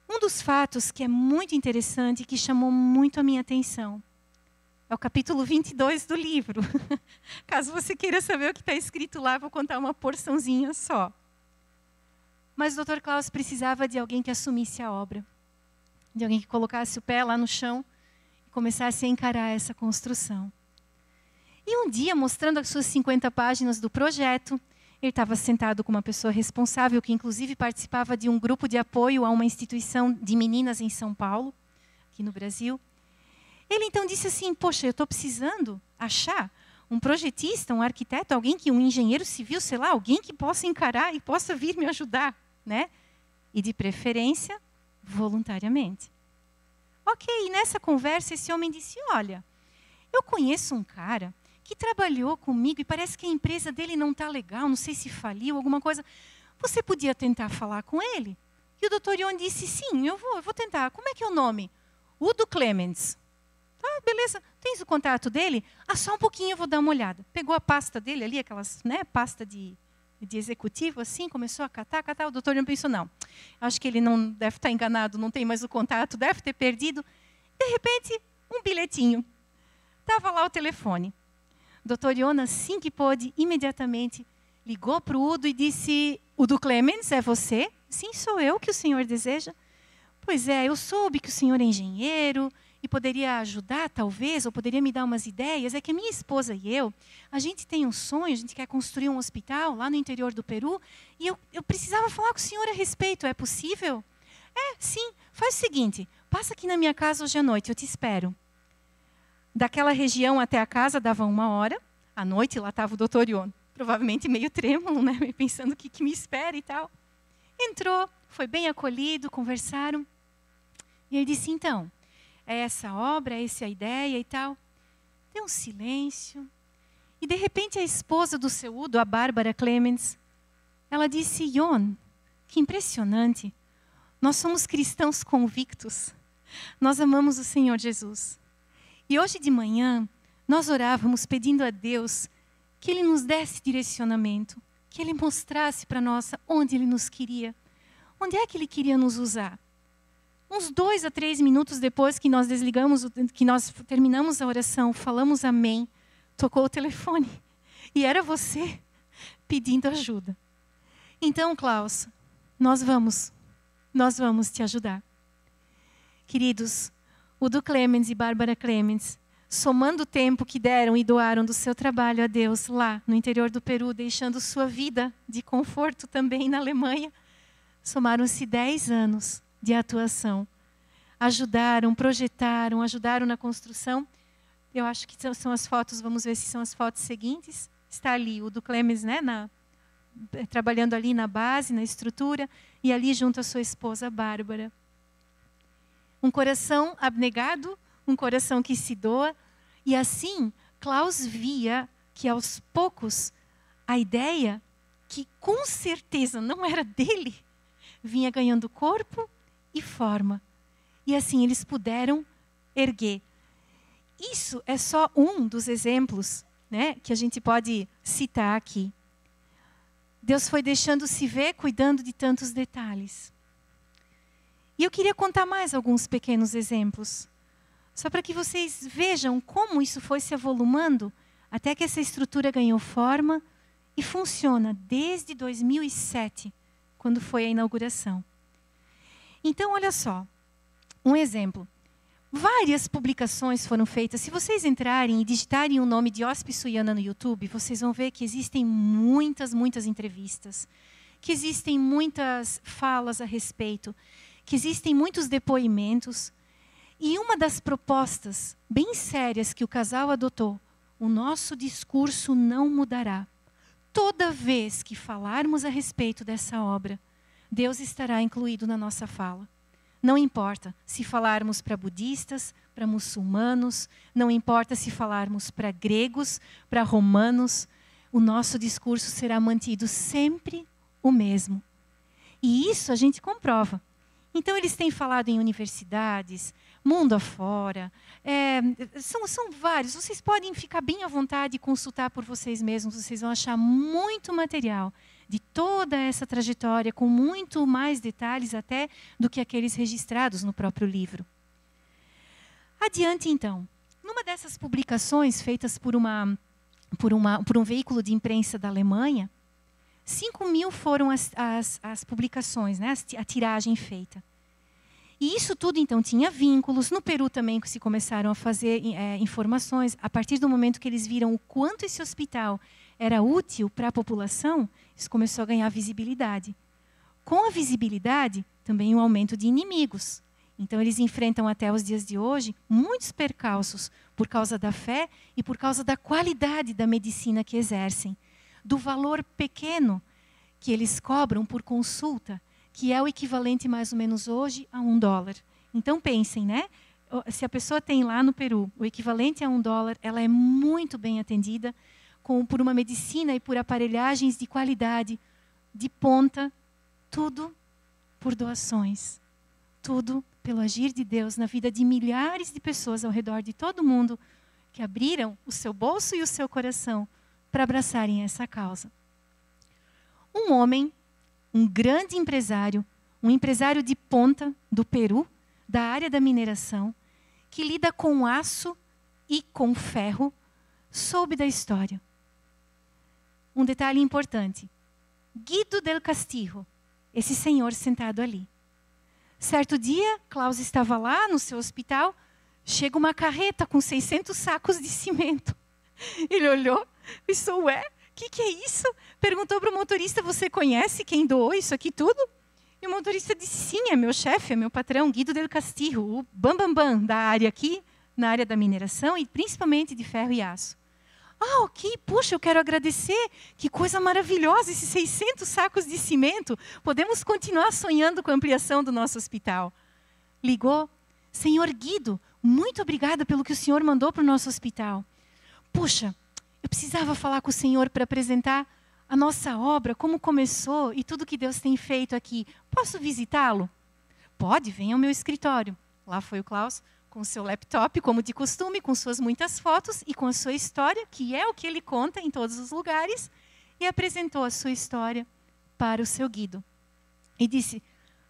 Um dos fatos que é muito interessante e que chamou muito a minha atenção é o capítulo 22 do livro. Caso você queira saber o que está escrito lá, vou contar uma porçãozinha só. Mas o Dr. Klaus precisava de alguém que assumisse a obra. De alguém que colocasse o pé lá no chão e começasse a encarar essa construção. E um dia, mostrando as suas 50 páginas do projeto, ele estava sentado com uma pessoa responsável, que inclusive participava de um grupo de apoio a uma instituição de meninas em São Paulo, aqui no Brasil. Ele então disse assim, poxa, eu estou precisando achar um projetista, um arquiteto, um engenheiro civil, sei lá, alguém que possa encarar e possa vir me ajudar, né? E de preferência, voluntariamente. Ok, e nessa conversa esse homem disse, olha, eu conheço um cara que trabalhou comigo e parece que a empresa dele não está legal, não sei se faliu, alguma coisa. Você podia tentar falar com ele? E o Dr. Ion disse, sim, eu vou tentar. Como é que é o nome? Udo Clemens. Ah, beleza. Tens o contato dele? Ah, só um pouquinho, eu vou dar uma olhada. Pegou a pasta dele ali, aquelas, né, pasta de executivo, assim, começou a catar. O Dr. Ion pensou, não, acho que ele não deve estar enganado, não tem mais o contato, deve ter perdido. De repente, um bilhetinho. Estava lá o telefone. Dr. Ion, assim que pôde, imediatamente ligou para o Udo e disse, Udo Clemens, é você? Sim, sou eu, que o senhor deseja? Pois é, eu soube que o senhor é engenheiro e poderia ajudar, talvez, ou poderia me dar umas ideias. É que a minha esposa e eu, a gente tem um sonho, a gente quer construir um hospital lá no interior do Peru, e eu precisava falar com o senhor a respeito, é possível? É, sim, faz o seguinte, passa aqui na minha casa hoje à noite, eu te espero. Daquela região até a casa dava 1 hora. À noite lá estava o Dr. Ion, provavelmente meio trêmulo, né? Pensando o que me espera e tal. Entrou, foi bem acolhido, conversaram. E ele disse, então, é essa obra, é essa a ideia e tal. Deu um silêncio. E de repente a esposa do seu Udo, a Bárbara Clemens, ela disse, Ion, que impressionante. Nós somos cristãos convictos. Nós amamos o Senhor Jesus. E hoje de manhã, nós orávamos pedindo a Deus que Ele nos desse direcionamento, que Ele mostrasse para nós onde Ele nos queria, onde é que Ele queria nos usar. Uns 2 a 3 minutos depois que nós que nós terminamos a oração, falamos amém, tocou o telefone e era você pedindo ajuda. Então, Klaus, nós vamos te ajudar. Queridos, Udo Clemens e Bárbara Clemens, somando o tempo que deram e doaram do seu trabalho a Deus lá no interior do Peru, deixando sua vida de conforto também na Alemanha, somaram-se 10 anos de atuação. Ajudaram, projetaram, ajudaram na construção. Eu acho que são as fotos, vamos ver se são as fotos seguintes. Está ali o Udo Clemens, né, trabalhando ali na base, na estrutura, e ali junto a sua esposa Bárbara. Um coração abnegado, um coração que se doa. E assim, Klaus via que aos poucos a ideia, que com certeza não era dele, vinha ganhando corpo e forma. E assim eles puderam erguer. Isso é só um dos exemplos, né, que a gente pode citar aqui. Deus foi deixando se ver, cuidando de tantos detalhes. E eu queria contar mais alguns pequenos exemplos, só para que vocês vejam como isso foi se avolumando, até que essa estrutura ganhou forma e funciona desde 2007, quando foi a inauguração. Então, olha só, um exemplo. Várias publicações foram feitas. Se vocês entrarem e digitarem o nome de Ospe Suiana no YouTube, vocês vão ver que existem muitas entrevistas, que existem muitas falas a respeito, que existem muitos depoimentos. E uma das propostas bem sérias que o casal adotou, o nosso discurso não mudará. Toda vez que falarmos a respeito dessa obra, Deus estará incluído na nossa fala. Não importa se falarmos para budistas, para muçulmanos, não importa se falarmos para gregos, para romanos, o nosso discurso será mantido sempre o mesmo. E isso a gente comprova. Então, eles têm falado em universidades, mundo afora, são vários. Vocês podem ficar bem à vontade e consultar por vocês mesmos. Vocês vão achar muito material de toda essa trajetória, com muito mais detalhes até do que aqueles registrados no próprio livro. Adiante, então. Numa dessas publicações feitas por um veículo de imprensa da Alemanha, 5.000 foram as publicações, né, a tiragem feita. E isso tudo, então, tinha vínculos. No Peru também se começaram a fazer informações. A partir do momento que eles viram o quanto esse hospital era útil para a população, isso começou a ganhar visibilidade. Com a visibilidade, também um aumento de inimigos. Então, eles enfrentam até os dias de hoje muitos percalços por causa da fé e por causa da qualidade da medicina que exercem. Do valor pequeno que eles cobram por consulta, que é o equivalente mais ou menos hoje a $1. Então pensem, né? Se a pessoa tem lá no Peru o equivalente a $1, ela é muito bem atendida por uma medicina e por aparelhagens de qualidade, de ponta, tudo por doações. Tudo pelo agir de Deus na vida de milhares de pessoas ao redor de todo mundo que abriram o seu bolso e o seu coração para abraçarem essa causa. Um homem, um grande empresário, um empresário de ponta do Peru, da área da mineração, que lida com aço e com ferro, soube da história. Um detalhe importante. Guido del Castillo, esse senhor sentado ali. Certo dia, Klaus estava lá no seu hospital, chega uma carreta com 600 sacos de cimento. Ele olhou e disse, ué, o que é isso? Perguntou para o motorista, você conhece quem doou isso aqui tudo? E o motorista disse, sim, é meu chefe, é meu patrão, Guido del Castillo, o bambambam da área aqui, na área da mineração e principalmente de ferro e aço. Ah, ok, puxa, eu quero agradecer, que coisa maravilhosa, esses 600 sacos de cimento, podemos continuar sonhando com a ampliação do nosso hospital. Ligou, senhor Guido, muito obrigada pelo que o senhor mandou para o nosso hospital. Puxa, eu precisava falar com o senhor para apresentar a nossa obra, como começou e tudo que Deus tem feito aqui. Posso visitá-lo? Pode, venha ao meu escritório. Lá foi o Klaus, com o seu laptop, como de costume, com suas muitas fotos e com a sua história, que é o que ele conta em todos os lugares, e apresentou a sua história para o seu Guido. E disse,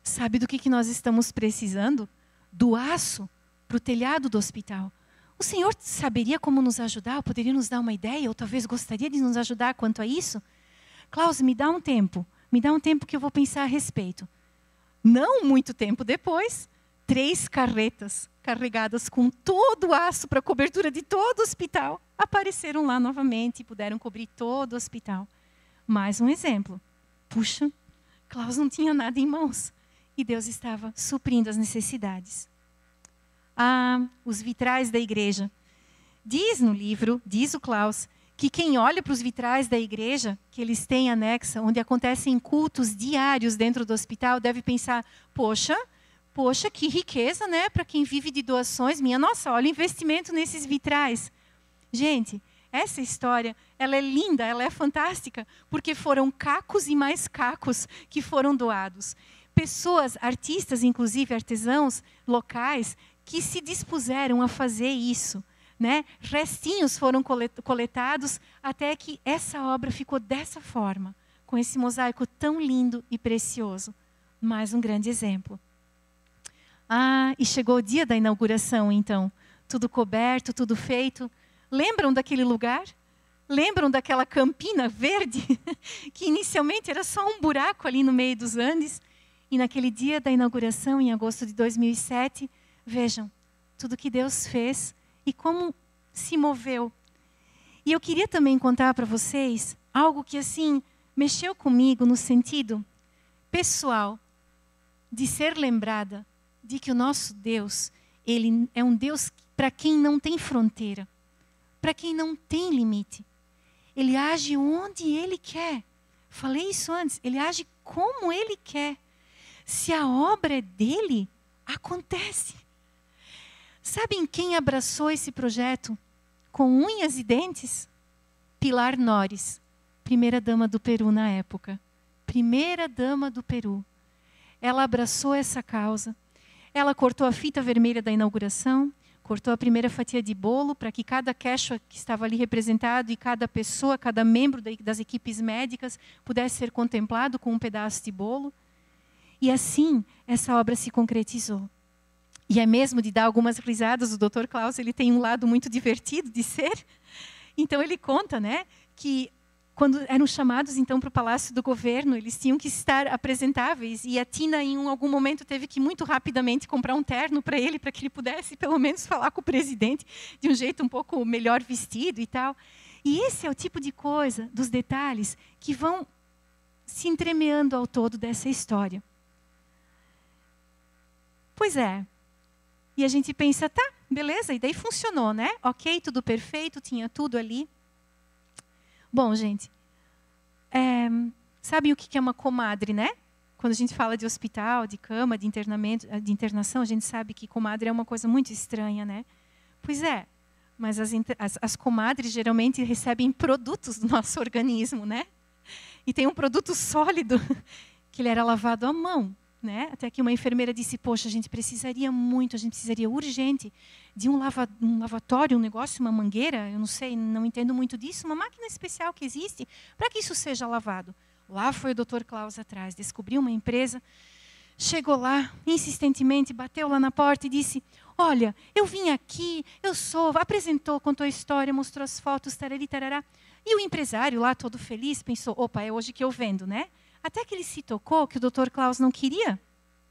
sabe do que nós estamos precisando? Do aço para o telhado do hospital. O senhor saberia como nos ajudar? Poderia nos dar uma ideia? Ou talvez gostaria de nos ajudar quanto a isso? Klaus, me dá um tempo que eu vou pensar a respeito. Não muito tempo depois, 3 carretas carregadas com todo o aço para a cobertura de todo o hospital apareceram lá novamente e puderam cobrir todo o hospital. Mais um exemplo. Puxa, Klaus não tinha nada em mãos e Deus estava suprindo as necessidades. Ah, os vitrais da igreja. Diz no livro, diz o Klaus, que quem olha para os vitrais da igreja, que eles têm anexa, onde acontecem cultos diários dentro do hospital, deve pensar, poxa, que riqueza, né? Para quem vive de doações, minha nossa, olha o investimento nesses vitrais. Gente, essa história, ela é linda, ela é fantástica, porque foram cacos e mais cacos que foram doados. Pessoas, artistas, inclusive artesãos locais, que se dispuseram a fazer isso, né? Restinhos foram coletados até que essa obra ficou dessa forma, com esse mosaico tão lindo e precioso. Mais um grande exemplo. E chegou o dia da inauguração, então. Tudo coberto, tudo feito. Lembram daquele lugar? Lembram daquela campina verde? Que inicialmente era só um buraco ali no meio dos Andes. E naquele dia da inauguração, em agosto de 2007, vejam, tudo que Deus fez e como se moveu. E eu queria também contar para vocês algo que, assim, mexeu comigo no sentido pessoal de ser lembrada de que o nosso Deus, Ele é um Deus para quem não tem fronteira, para quem não tem limite. Ele age onde Ele quer. Falei isso antes, Ele age como Ele quer. Se a obra é dele, acontece. Sabem quem abraçou esse projeto com unhas e dentes? Pilar Nores, primeira-dama do Peru na época. Primeira-dama do Peru. Ela abraçou essa causa. Ela cortou a fita vermelha da inauguração, cortou a primeira fatia de bolo para que cada quechua que estava ali representado e cada pessoa, cada membro das equipes médicas pudesse ser contemplado com um pedaço de bolo. E assim, essa obra se concretizou. E é mesmo de dar algumas risadas, o Dr. Klaus, ele tem um lado muito divertido de ser. Então ele conta, né, que quando eram chamados então para o Palácio do Governo, eles tinham que estar apresentáveis. E a Tina, em algum momento, teve que muito rapidamente comprar um terno para ele que ele pudesse pelo menos falar com o presidente de um jeito um pouco melhor vestido e tal. E esse é o tipo de coisa, dos detalhes, que vão se entremeando ao todo dessa história. Pois é. E a gente pensa, tá, beleza, e daí funcionou, né? Ok, tudo perfeito, tinha tudo ali. Bom, gente, sabem o que é uma comadre, né? Quando a gente fala de hospital, de cama, de internamento, de internação, a gente sabe que comadre é uma coisa muito estranha, né? Pois é, mas as comadres geralmente recebem produtos do nosso organismo, né? E tem um produto sólido que ele era lavado à mão. Né? Até que uma enfermeira disse, poxa, a gente precisaria urgente de um lavatório, um negócio, uma mangueira, eu não sei, não entendo muito disso, uma máquina especial que existe para que isso seja lavado. Lá foi o Dr. Klaus atrás, descobriu uma empresa, chegou lá, insistentemente, bateu lá na porta e disse, olha, eu vim aqui, apresentou, contou a história, mostrou as fotos, tarari, tarará. E o empresário lá, todo feliz, pensou, opa, é hoje que eu vendo, né? Até que ele se tocou que o Dr. Klaus não queria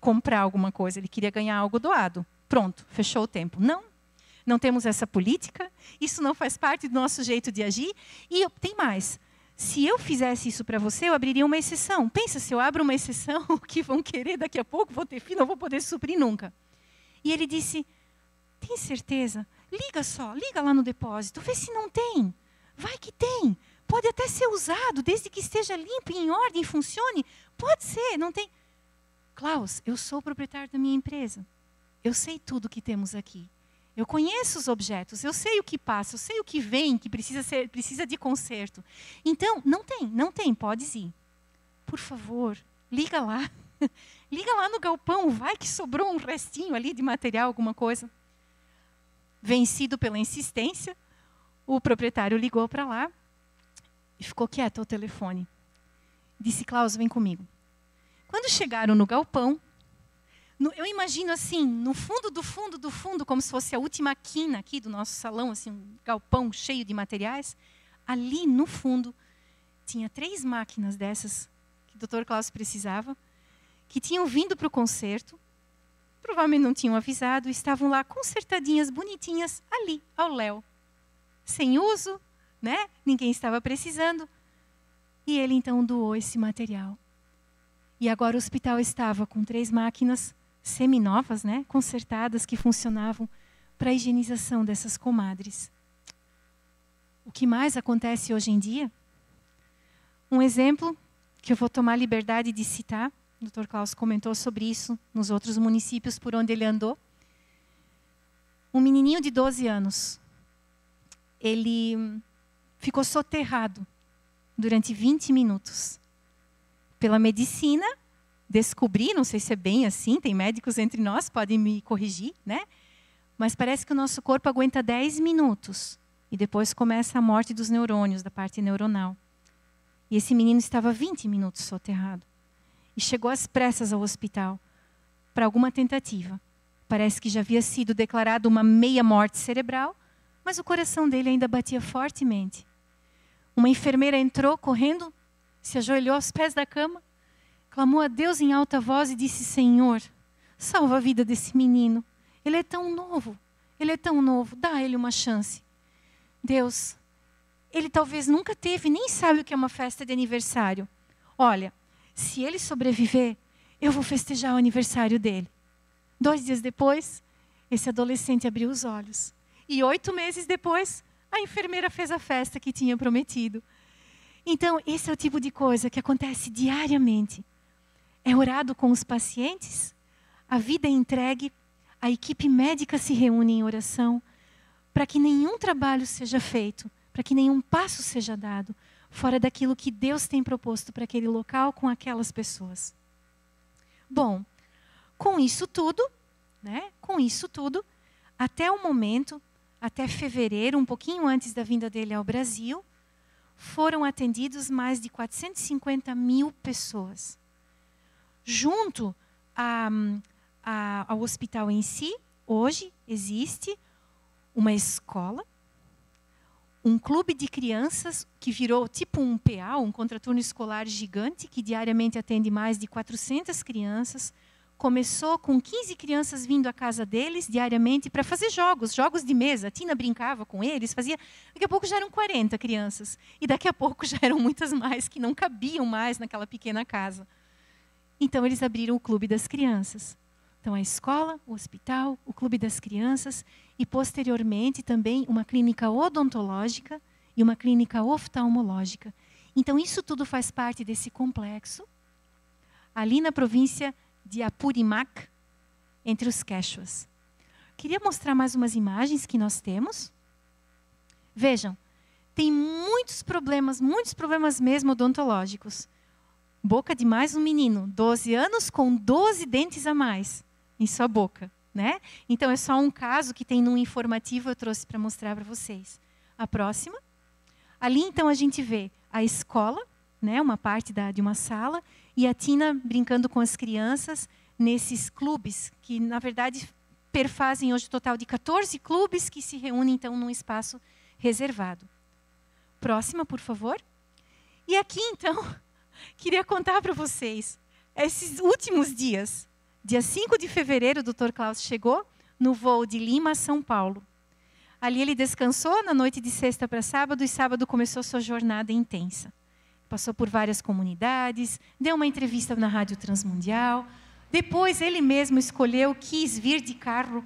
comprar alguma coisa, ele queria ganhar algo doado. Pronto, fechou o tempo. Não temos essa política, isso não faz parte do nosso jeito de agir. E tem mais, se eu fizesse isso para você, eu abriria uma exceção. Pensa, se eu abro uma exceção, o que vão querer daqui a pouco, vou ter filho, não vou poder suprir nunca. E ele disse, tem certeza? Liga lá no depósito, vê se não tem. Vai que tem. Pode até ser usado, desde que esteja limpo, em ordem, funcione. Pode ser, não tem... Klaus, eu sou o proprietário da minha empresa. Eu sei tudo que temos aqui. Eu conheço os objetos, eu sei o que passa, eu sei o que vem, que precisa de conserto. Então, não tem, podes ir. Por favor, liga lá. Liga lá no galpão, vai que sobrou um restinho ali de material, alguma coisa. Vencido pela insistência, o proprietário ligou para lá. E ficou quieto ao telefone. Disse, Klaus, vem comigo. Quando chegaram no galpão, eu imagino assim, no fundo do fundo do fundo, como se fosse a última quina aqui do nosso salão, assim, um galpão cheio de materiais. Ali no fundo, tinha 3 máquinas dessas que o Dr. Klaus precisava, que tinham vindo para o concerto, provavelmente não tinham avisado, estavam lá consertadinhas, bonitinhas, ali, ao léu. Sem uso, né? Ninguém estava precisando. E ele então doou esse material. E agora o hospital estava com 3 máquinas seminovas, né? Consertadas, que funcionavam para a higienização dessas comadres. O que mais acontece hoje em dia? Um exemplo que eu vou tomar liberdade de citar, o Dr. Klaus comentou sobre isso nos outros municípios por onde ele andou. Um menininho de 12 anos, ele ficou soterrado durante 20 minutos. Pela medicina, descobri, não sei se é bem assim, tem médicos entre nós, podem me corrigir, né? Mas parece que o nosso corpo aguenta 10 minutos. E depois começa a morte dos neurônios, da parte neuronal. E esse menino estava 20 minutos soterrado. E chegou às pressas ao hospital para alguma tentativa. Parece que já havia sido declarado uma meia morte cerebral, mas o coração dele ainda batia fortemente. Uma enfermeira entrou correndo, se ajoelhou aos pés da cama, clamou a Deus em alta voz e disse: Senhor, salva a vida desse menino. Ele é tão novo, dá a ele uma chance. Deus, ele talvez nunca teve, nem sabe o que é uma festa de aniversário. Olha, se ele sobreviver, eu vou festejar o aniversário dele. 2 dias depois, esse adolescente abriu os olhos. E 8 meses depois, a enfermeira fez a festa que tinha prometido. Então, esse é o tipo de coisa que acontece diariamente. É orado com os pacientes, a vida é entregue, a equipe médica se reúne em oração, para que nenhum trabalho seja feito, para que nenhum passo seja dado, fora daquilo que Deus tem proposto para aquele local com aquelas pessoas. Bom, com isso tudo, até o momento, até fevereiro, um pouquinho antes da vinda dele ao Brasil, foram atendidos mais de 450 mil pessoas. Junto ao hospital em si, hoje existe uma escola, um clube de crianças que virou tipo um PA, um contraturno escolar gigante, que diariamente atende mais de 400 crianças. Começou com 15 crianças vindo à casa deles diariamente para fazer jogos de mesa. A Tina brincava com eles, fazia. Daqui a pouco já eram 40 crianças. E daqui a pouco já eram muitas mais, que não cabiam mais naquela pequena casa. Então, eles abriram o Clube das Crianças. Então, a escola, o hospital, o Clube das Crianças e, posteriormente, também uma clínica odontológica e uma clínica oftalmológica. Então, isso tudo faz parte desse complexo, ali na província de Apurimac, entre os Quechuas. Queria mostrar mais umas imagens que nós temos. Vejam, tem muitos problemas mesmo odontológicos. Boca de mais um menino, 12 anos, com 12 dentes a mais em sua boca, né? Então, é só um caso que tem num informativo, eu trouxe para mostrar para vocês. A próxima. Ali, então, a gente vê a escola, né? Uma parte de uma sala, e a Tina brincando com as crianças nesses clubes, que, na verdade, perfazem hoje o total de 14 clubes que se reúnem, então, num espaço reservado. Próxima, por favor. E aqui, então, queria contar para vocês, esses últimos dias. Dia 5 de fevereiro, o Dr. Klaus chegou no voo de Lima a São Paulo. Ali ele descansou na noite de sexta para sábado, e sábado começou sua jornada intensa. Passou por várias comunidades, deu uma entrevista na Rádio Transmundial. Depois, ele mesmo quis vir de carro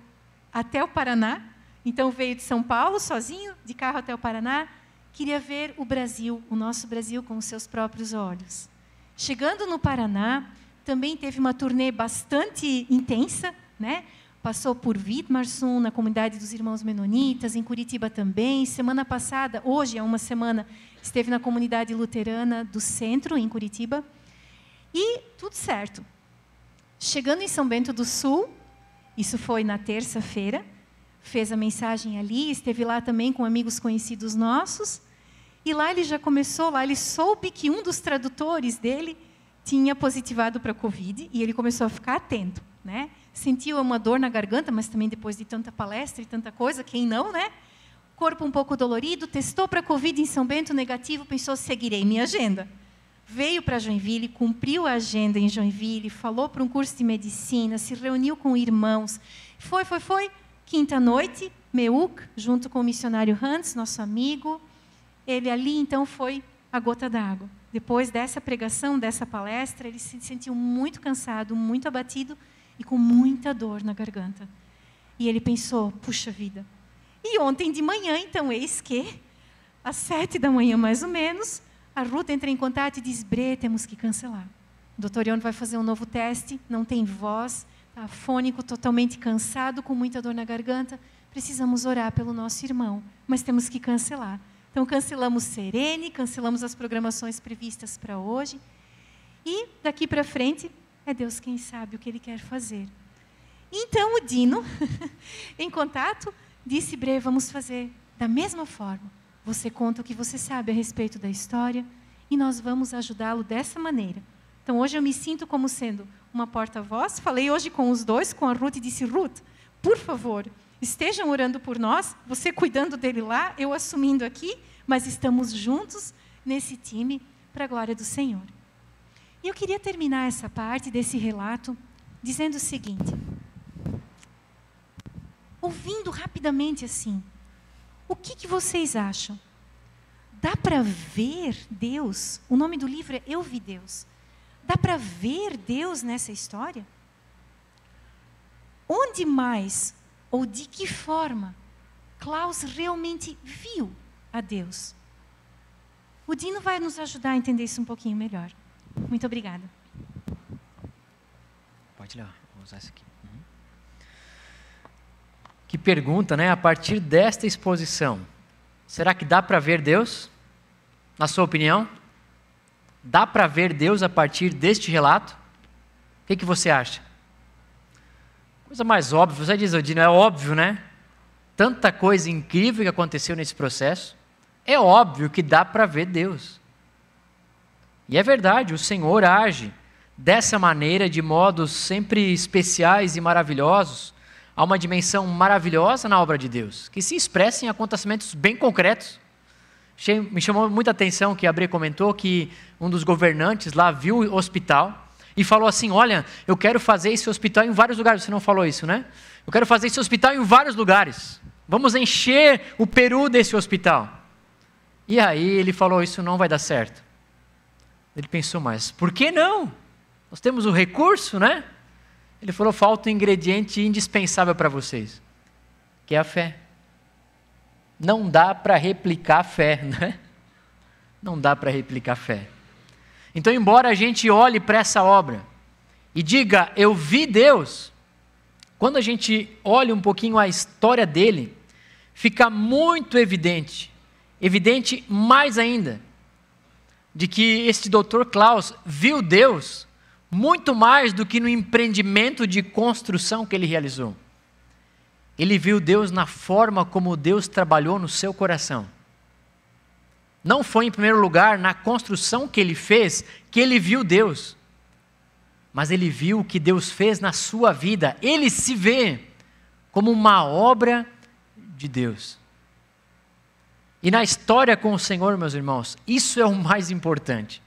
até o Paraná. Então, veio de São Paulo, sozinho, de carro até o Paraná. Queria ver o Brasil, o nosso Brasil, com os seus próprios olhos. Chegando no Paraná, também teve uma turnê bastante intensa, né? Passou por Vidmarsum, na comunidade dos Irmãos Menonitas, em Curitiba também. Semana passada, hoje é uma semana, esteve na comunidade luterana do centro, em Curitiba. E tudo certo. Chegando em São Bento do Sul, isso foi na terça-feira, fez a mensagem ali, esteve lá também com amigos conhecidos nossos. E lá ele já começou, lá ele soube que um dos tradutores dele tinha positivado para a Covid, e ele começou a ficar atento, né? Sentiu uma dor na garganta, mas também depois de tanta palestra e tanta coisa, quem não, né? Corpo um pouco dolorido, testou para a Covid em São Bento, negativo, pensou, seguirei minha agenda. Veio para Joinville, cumpriu a agenda em Joinville, falou para um curso de medicina, se reuniu com irmãos. Foi. Quinta noite, Meuc, junto com o missionário Hans, nosso amigo. Ele ali, então, foi a gota d'água. Depois dessa pregação, dessa palestra, ele se sentiu muito cansado, muito abatido e com muita dor na garganta. E ele pensou, puxa vida. E ontem de manhã, então, eis que, às 7 da manhã mais ou menos, a Ruth entra em contato e diz, Bre, temos que cancelar. O doutor Ione vai fazer um novo teste, não tem voz, está afônico, totalmente cansado, com muita dor na garganta. Precisamos orar pelo nosso irmão, mas temos que cancelar. Então, cancelamos Serene, cancelamos as programações previstas para hoje. E, daqui para frente, é Deus quem sabe o que Ele quer fazer. Então, o Dino, em contato, disse, Bre, vamos fazer da mesma forma. Você conta o que você sabe a respeito da história e nós vamos ajudá-lo dessa maneira. Então, hoje eu me sinto como sendo uma porta-voz. Falei hoje com os dois, com a Ruth, e disse, Ruth, por favor, estejam orando por nós, você cuidando dele lá, eu assumindo aqui, mas estamos juntos nesse time para a glória do Senhor. E eu queria terminar essa parte desse relato dizendo o seguinte, ouvindo rapidamente assim, o que vocês acham? Dá para ver Deus? O nome do livro é Eu Vi Deus. Dá para ver Deus nessa história? Onde mais, ou de que forma, Klaus realmente viu a Deus? O Dino vai nos ajudar a entender isso um pouquinho melhor. Muito obrigada. Pode ir lá, vou usar isso aqui. Que pergunta, né? A partir desta exposição, será que dá para ver Deus? Na sua opinião? Dá para ver Deus a partir deste relato? O que você acha? Coisa mais óbvia, você diz, Odino, é óbvio, né? Tanta coisa incrível que aconteceu nesse processo. É óbvio que dá para ver Deus. E é verdade, o Senhor age dessa maneira, de modos sempre especiais e maravilhosos. Há uma dimensão maravilhosa na obra de Deus, que se expressa em acontecimentos bem concretos. Me chamou muita atenção que a Bre comentou que um dos governantes lá viu o hospital e falou assim, olha, eu quero fazer esse hospital em vários lugares. Você não falou isso, né? Eu quero fazer esse hospital em vários lugares. Vamos encher o Peru desse hospital. E aí ele falou, isso não vai dar certo. Ele pensou, mas por que não? Nós temos o recurso, né? Ele falou, falta um ingrediente indispensável para vocês, que é a fé. Não dá para replicar a fé, né? Não dá para replicar a fé. Então, embora a gente olhe para essa obra e diga, eu vi Deus, quando a gente olha um pouquinho a história dele, fica muito evidente mais ainda, de que este Dr. Klaus viu Deus muito mais do que no empreendimento de construção que ele realizou. Ele viu Deus na forma como Deus trabalhou no seu coração. Não foi, em primeiro lugar, na construção que ele fez, que ele viu Deus. Mas ele viu o que Deus fez na sua vida. Ele se vê como uma obra de Deus. E na história com o Senhor, meus irmãos, isso é o mais importante.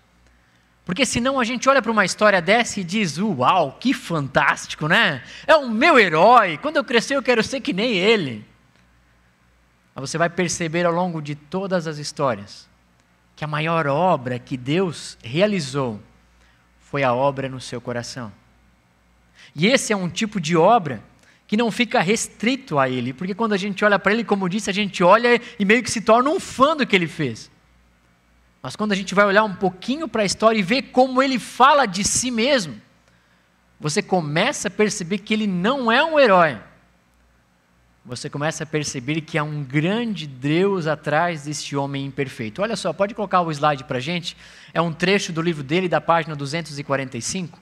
Porque senão a gente olha para uma história dessa e diz, uau, que fantástico, né? É o meu herói, quando eu crescer eu quero ser que nem ele. Mas você vai perceber ao longo de todas as histórias, que a maior obra que Deus realizou foi a obra no seu coração. E esse é um tipo de obra que não fica restrito a ele, porque quando a gente olha para ele, como disse, a gente olha e meio que se torna um fã do que ele fez. Mas quando a gente vai olhar um pouquinho para a história e ver como ele fala de si mesmo, você começa a perceber que ele não é um herói. Você começa a perceber que há um grande Deus atrás deste homem imperfeito. Olha só, pode colocar o slide para a gente? É um trecho do livro dele, da página 245.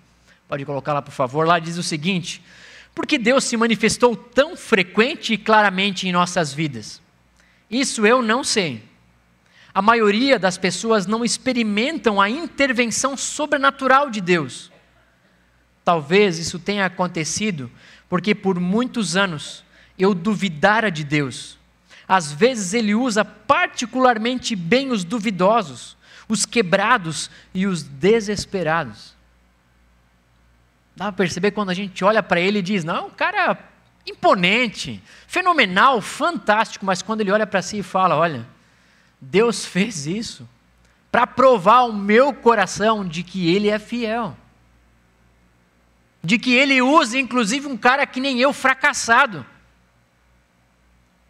Pode colocar lá, por favor. Lá diz o seguinte, porque Deus se manifestou tão frequente e claramente em nossas vidas? Isso eu não sei. A maioria das pessoas não experimentam a intervenção sobrenatural de Deus. Talvez isso tenha acontecido porque por muitos anos eu duvidara de Deus. Às vezes ele usa particularmente bem os duvidosos, os quebrados e os desesperados. Dá para perceber quando a gente olha para ele e diz, não, um cara imponente, fenomenal, fantástico, mas quando ele olha para si e fala, olha, Deus fez isso para provar o meu coração de que Ele é fiel. De que Ele usa, inclusive, um cara que nem eu, fracassado.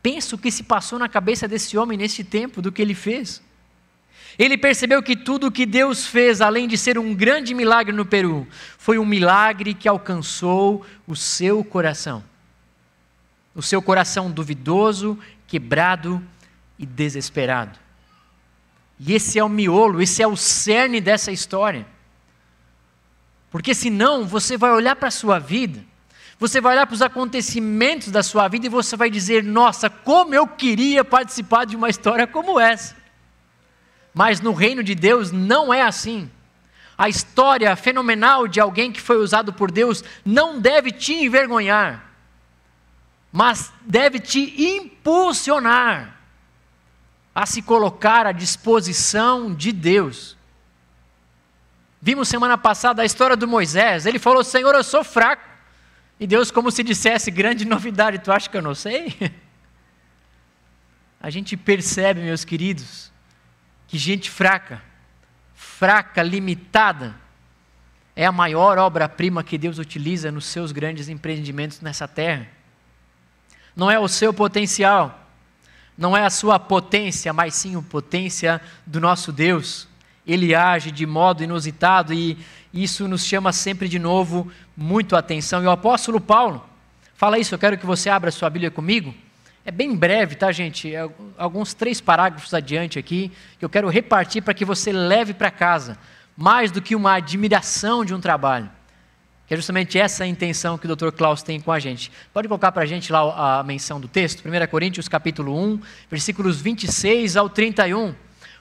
Pensa o que se passou na cabeça desse homem nesse tempo, do que ele fez. Ele percebeu que tudo o que Deus fez, além de ser um grande milagre no Peru, foi um milagre que alcançou o seu coração. O seu coração duvidoso, quebrado e desesperado. E esse é o miolo, esse é o cerne dessa história. Porque senão você vai olhar para a sua vida, você vai olhar para os acontecimentos da sua vida e você vai dizer, nossa, como eu queria participar de uma história como essa. Mas no reino de Deus não é assim. A história fenomenal de alguém que foi usado por Deus não deve te envergonhar, mas deve te impulsionar a se colocar à disposição de Deus. Vimos semana passada a história do Moisés. Ele falou: Senhor, eu sou fraco. E Deus, como se dissesse: grande novidade, tu acha que eu não sei? A gente percebe, meus queridos, que gente fraca, limitada, é a maior obra-prima que Deus utiliza nos seus grandes empreendimentos nessa terra. Não é o seu potencial, não é a sua potência, mas sim a potência do nosso Deus. Ele age de modo inusitado e isso nos chama sempre de novo muito a atenção. E o apóstolo Paulo fala isso. Eu quero que você abra sua Bíblia comigo. É bem breve, tá, gente? Alguns 3 parágrafos adiante aqui, que eu quero repartir para que você leve para casa, mais do que uma admiração de um trabalho, que é justamente essa a intenção que o Dr. Klaus tem com a gente. Pode colocar para a gente lá a menção do texto, 1 Coríntios capítulo 1, versículos 26 ao 31,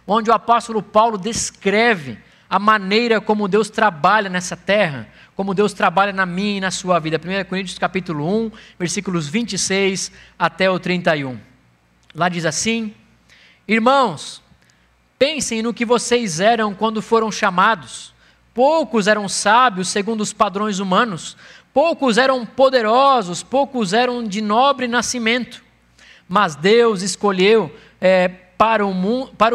onde o apóstolo Paulo descreve a maneira como Deus trabalha nessa terra, como Deus trabalha na minha e na sua vida. 1 Coríntios capítulo 1, versículos 26 até o 31. Lá diz assim: Irmãos, pensem no que vocês eram quando foram chamados. Poucos eram sábios segundo os padrões humanos, poucos eram poderosos, poucos eram de nobre nascimento. Mas Deus escolheu para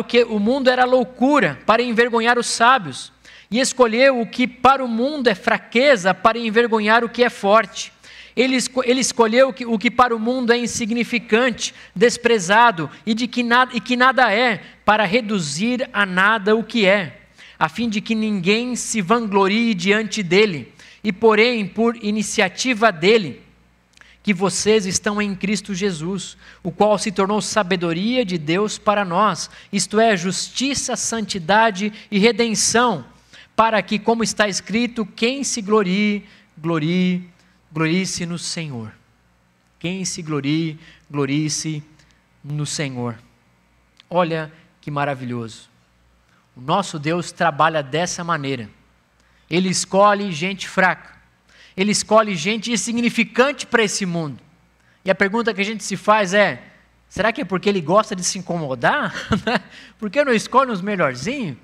o que o mundo era loucura, para envergonhar os sábios, e escolheu o que para o mundo é fraqueza, para envergonhar o que é forte. Ele escolheu o que para o mundo é insignificante, desprezado, e que nada é, para reduzir a nada o que é, a fim de que ninguém se vanglorie diante dele, e porém, por iniciativa dele, que vocês estão em Cristo Jesus, o qual se tornou sabedoria de Deus para nós, isto é, justiça, santidade e redenção, para que, como está escrito, quem se glorie, glorie-se no Senhor. Quem se glorie, glorie-se no Senhor. Olha que maravilhoso. O nosso Deus trabalha dessa maneira. Ele escolhe gente fraca. Ele escolhe gente insignificante para esse mundo. E a pergunta que a gente se faz é: será que é porque ele gosta de se incomodar? Por que não escolhe os melhorzinhos?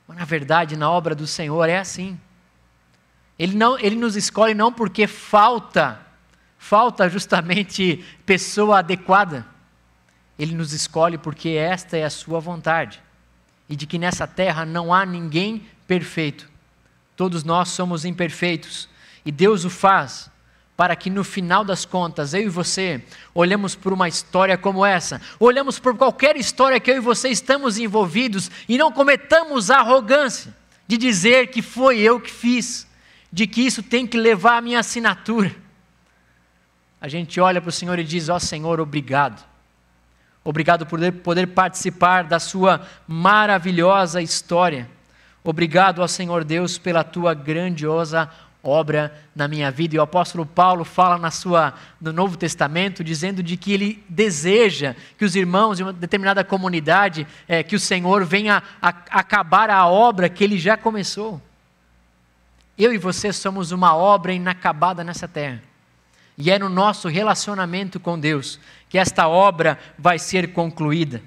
Mas na verdade, na obra do Senhor é assim. Ele nos escolhe não porque falta justamente pessoa adequada. Ele nos escolhe porque esta é a sua vontade. E de que nessa terra não há ninguém perfeito. Todos nós somos imperfeitos. E Deus o faz para que no final das contas, eu e você, olhemos por uma história como essa, olhamos por qualquer história que eu e você estamos envolvidos e não cometamos a arrogância de dizer que foi eu que fiz, de que isso tem que levar a minha assinatura. A gente olha para o Senhor e diz: ó Senhor, obrigado. Obrigado por poder participar da sua maravilhosa história. Obrigado ao Senhor Deus pela tua grandiosa obra na minha vida. E o apóstolo Paulo fala no Novo Testamento, dizendo de que ele deseja que os irmãos de uma determinada comunidade, que o Senhor venha acabar a obra que ele já começou. Eu e você somos uma obra inacabada nessa terra. E é no nosso relacionamento com Deus que esta obra vai ser concluída.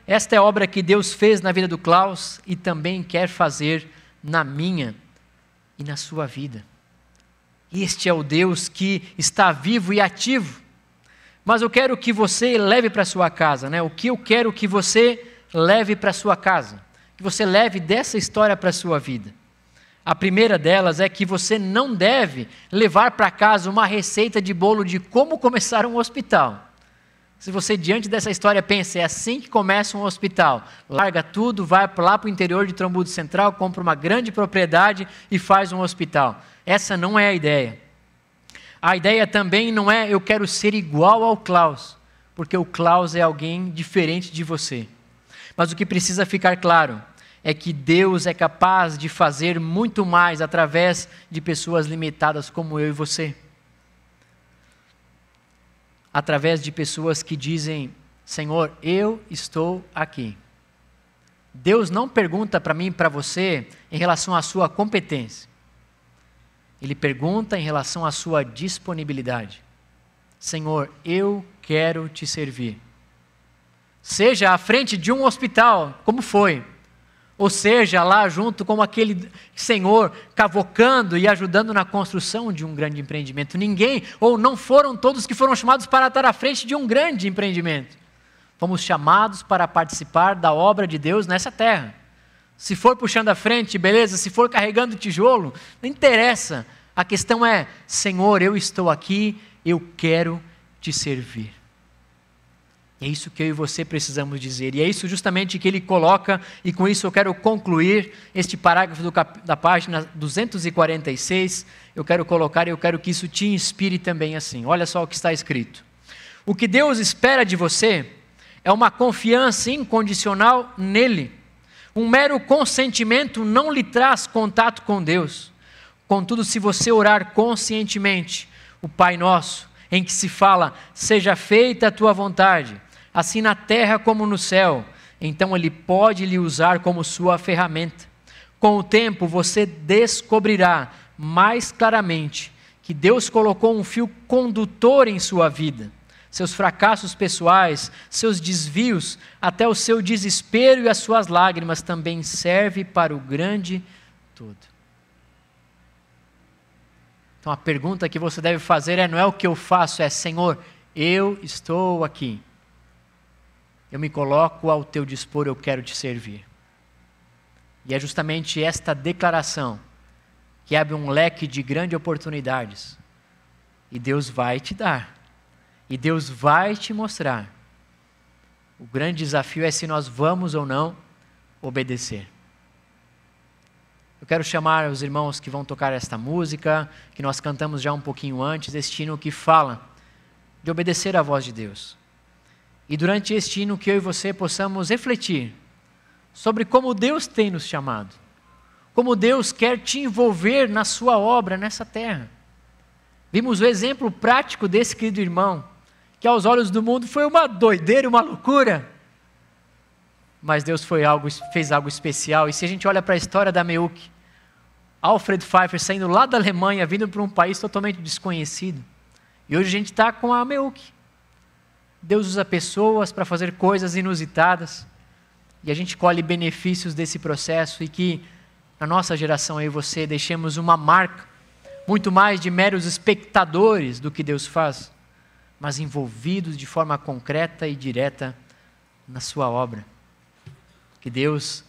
Esta é a obra que Deus fez na vida do Klaus e também quer fazer na minha e na sua vida. Este é o Deus que está vivo e ativo. Mas eu quero que você leve para a sua casa, né? O que eu quero que você leve para a sua casa? Que você leve dessa história para a sua vida. A primeira delas é que você não deve levar para casa uma receita de bolo de como começar um hospital. Se você, diante dessa história, pensa: é assim que começa um hospital, larga tudo, vai lá para o interior de Trombudo Central, compra uma grande propriedade e faz um hospital. Essa não é a ideia. A ideia também não é: eu quero ser igual ao Klaus, porque o Klaus é alguém diferente de você. Mas o que precisa ficar claro é que Deus é capaz de fazer muito mais através de pessoas limitadas como eu e você. Através de pessoas que dizem: Senhor, eu estou aqui. Deus não pergunta para mim e para você em relação à sua competência. Ele pergunta em relação à sua disponibilidade. Senhor, eu quero te servir. Seja à frente de um hospital, como foi, ou seja lá junto com aquele senhor cavocando e ajudando na construção de um grande empreendimento. Ninguém, ou não foram todos que foram chamados para estar à frente de um grande empreendimento. Fomos chamados para participar da obra de Deus nessa terra. Se for puxando a frente, beleza. Se for carregando tijolo, não interessa. A questão é, Senhor, eu estou aqui, eu quero te servir. É isso que eu e você precisamos dizer. E é isso justamente que ele coloca, e com isso eu quero concluir este parágrafo da página 246. Eu quero colocar e eu quero que isso te inspire também assim. Olha só o que está escrito. O que Deus espera de você é uma confiança incondicional nele. Um mero consentimento não lhe traz contato com Deus. Contudo, se você orar conscientemente, o Pai Nosso, em que se fala, seja feita a tua vontade, assim na terra como no céu, então Ele pode lhe usar como sua ferramenta. Com o tempo, você descobrirá mais claramente que Deus colocou um fio condutor em sua vida. Seus fracassos pessoais, seus desvios, até o seu desespero e as suas lágrimas também servem para o grande todo. Então a pergunta que você deve fazer não é o que eu faço, é Senhor, eu estou aqui. Eu me coloco ao teu dispor, eu quero te servir. E é justamente esta declaração que abre um leque de grandes oportunidades. E Deus vai te dar. E Deus vai te mostrar. O grande desafio é se nós vamos ou não obedecer. Eu quero chamar os irmãos que vão tocar esta música, que nós cantamos já um pouquinho antes, este hino que fala de obedecer à voz de Deus. E durante este hino que eu e você possamos refletir sobre como Deus tem nos chamado, como Deus quer te envolver na sua obra nessa terra. Vimos o exemplo prático desse querido irmão, que aos olhos do mundo foi uma doideira, uma loucura. Mas Deus fez algo especial. E se a gente olha para a história da Meuc, Alfred Pfeiffer saindo lá da Alemanha, vindo para um país totalmente desconhecido. E hoje a gente está com a Meuc. Deus usa pessoas para fazer coisas inusitadas. E a gente colhe benefícios desse processo. E que na nossa geração, eu e você, deixemos uma marca, muito mais de meros espectadores do que Deus faz, mas envolvidos de forma concreta e direta na sua obra. Que Deus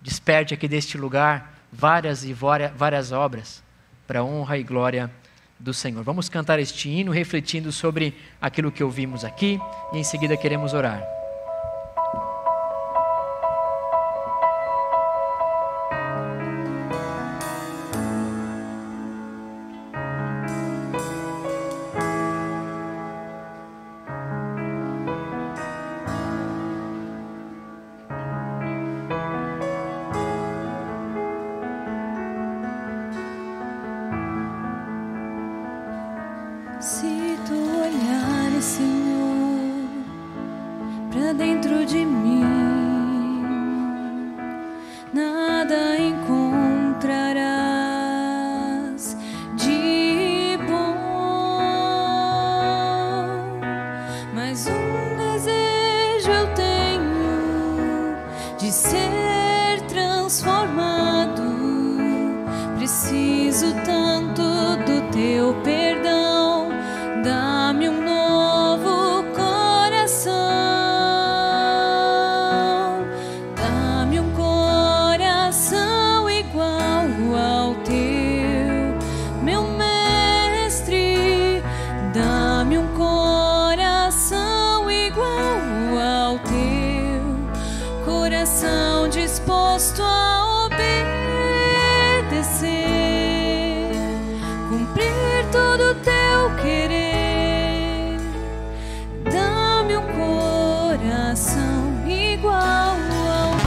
desperte aqui deste lugar várias obras para a honra e glória do Senhor. Vamos cantar este hino refletindo sobre aquilo que ouvimos aqui e em seguida queremos orar. Se tu olhares, Senhor, para dentro de mim, nada encontrarás de bom, mas um desejo eu tenho de ser transformado. Preciso tanto do teu perdão. Dá-me um novo coração, dá-me um coração igual ao teu, meu mestre. Dá-me um coração igual ao teu, coração disposto a obedecer, cumprir todo o teu querer. Coração igual ao teu.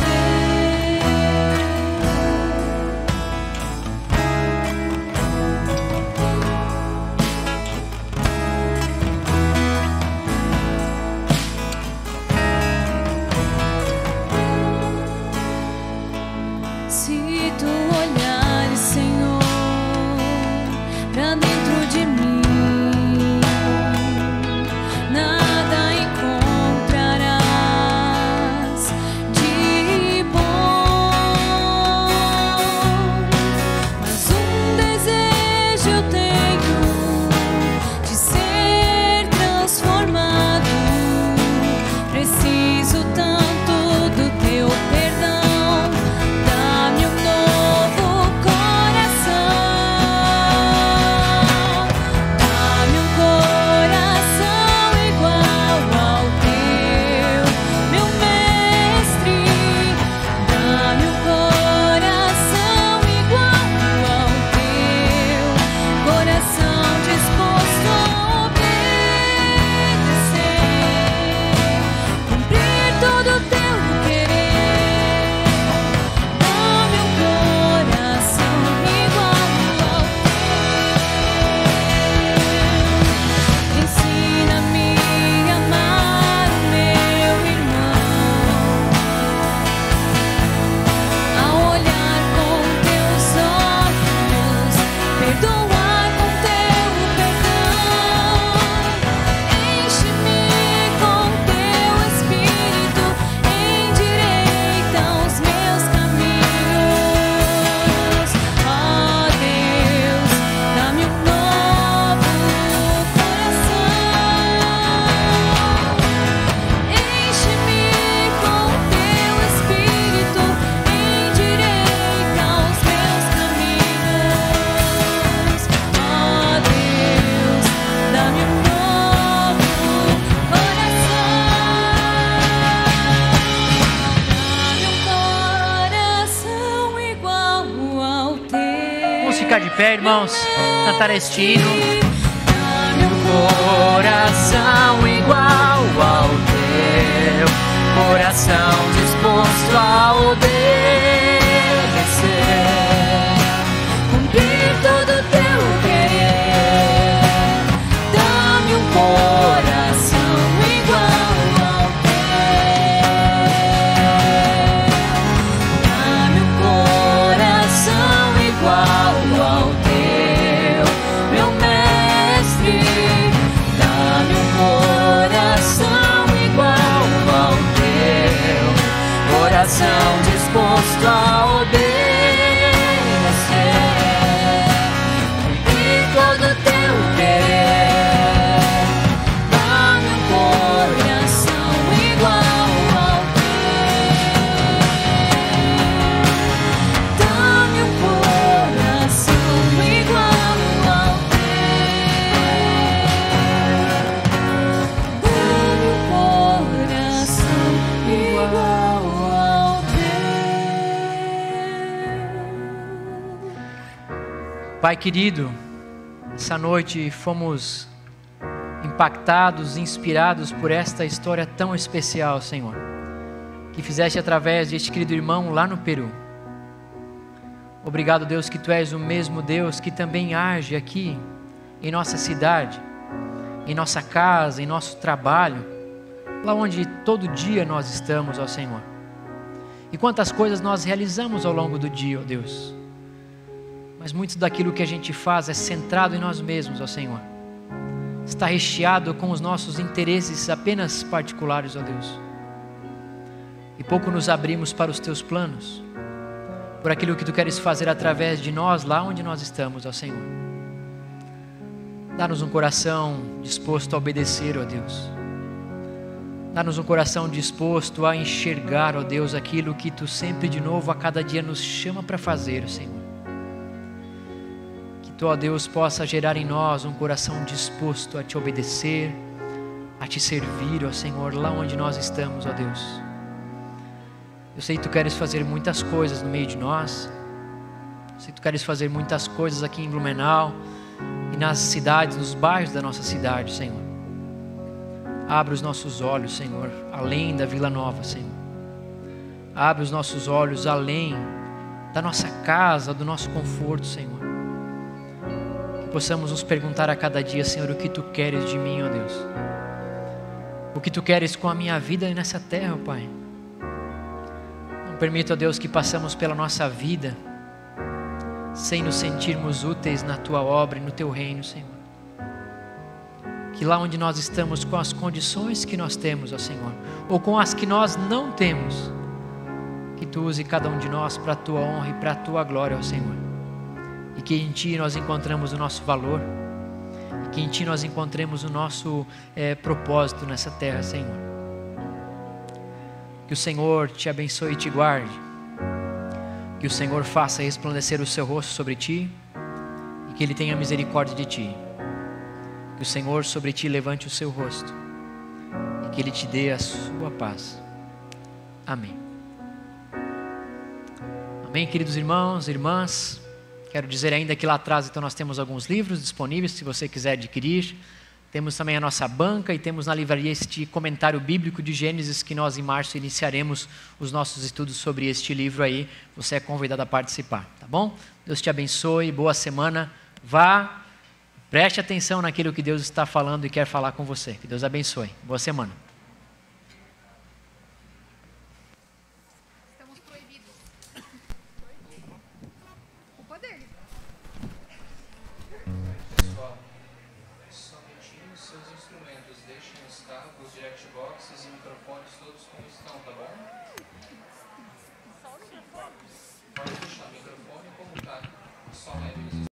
pé, irmãos. Cantar este hino. Dá-me um coração igual ao teu, coração disposto a obedecer, cumprir todo o teu querer. Dá-me um coração igual ao teu. Dá-me um coração igual ao teu, meu mestre. Dá-me um coração igual ao teu, coração disposto a obedecer, cumprir todo o teu querer. Dá-me um coração igual ao teu. Dá-me um coração igual ao teu. Dá-me um coração igual ao teu. Pai querido, essa noite fomos impactados, inspirados por esta história tão especial, Senhor, que fizeste através deste querido irmão lá no Peru. Obrigado, Deus, que Tu és o mesmo Deus que também age aqui em nossa cidade, em nossa casa, em nosso trabalho, lá onde todo dia nós estamos, ó Senhor. E quantas coisas nós realizamos ao longo do dia, ó Deus. Mas muito daquilo que a gente faz é centrado em nós mesmos, ó Senhor. Está recheado com os nossos interesses apenas particulares, ó Deus. E pouco nos abrimos para os Teus planos, por aquilo que Tu queres fazer através de nós, lá onde nós estamos, ó Senhor. Dá-nos um coração disposto a obedecer, ó Deus. Dá-nos um coração disposto a enxergar, ó Deus, aquilo que Tu sempre de novo, a cada dia, nos chama para fazer, ó Senhor. Que Tu, ó Deus, possa gerar em nós um coração disposto a Te obedecer, a Te servir, ó Senhor, lá onde nós estamos, ó Deus. Eu sei que Tu queres fazer muitas coisas no meio de nós. Eu sei que Tu queres fazer muitas coisas aqui em Blumenau e nas cidades, nos bairros da nossa cidade, Senhor. Abre os nossos olhos, Senhor, além da Vila Nova, Senhor. Abre os nossos olhos além da nossa casa, do nosso conforto, Senhor. Que possamos nos perguntar a cada dia, Senhor, o que Tu queres de mim, ó Deus. O que Tu queres com a minha vida nessa terra, ó Pai. Não permita, ó Deus, que passamos pela nossa vida sem nos sentirmos úteis na Tua obra e no Teu reino, Senhor. Que lá onde nós estamos, com as condições que nós temos, ó Senhor, ou com as que nós não temos, que Tu use cada um de nós para a Tua honra e para a Tua glória, ó Senhor. E que em Ti nós encontramos o nosso valor, e que em Ti nós encontremos o nosso propósito nessa terra, Senhor. Que o Senhor Te abençoe e Te guarde. Que o Senhor faça resplandecer o Seu rosto sobre Ti e que Ele tenha misericórdia de Ti. Que o Senhor sobre Ti levante o Seu rosto e que Ele Te dê a Sua paz. Amém. Amém, queridos irmãos e irmãs. Quero dizer ainda que lá atrás então nós temos alguns livros disponíveis, se você quiser adquirir. Temos também a nossa banca e temos na livraria este comentário bíblico de Gênesis que nós em março iniciaremos os nossos estudos sobre este livro aí. Você é convidado a participar, tá bom? Deus te abençoe, boa semana. Vá, preste atenção naquilo que Deus está falando e quer falar com você. Que Deus abençoe. Boa semana. Estamos proibidos. Culpa dele. Pessoal, somente os seus instrumentos. Deixem os cabos, jackboxes e microfones todos como estão, tá bom? Pode deixar o microfone como tá. Só leve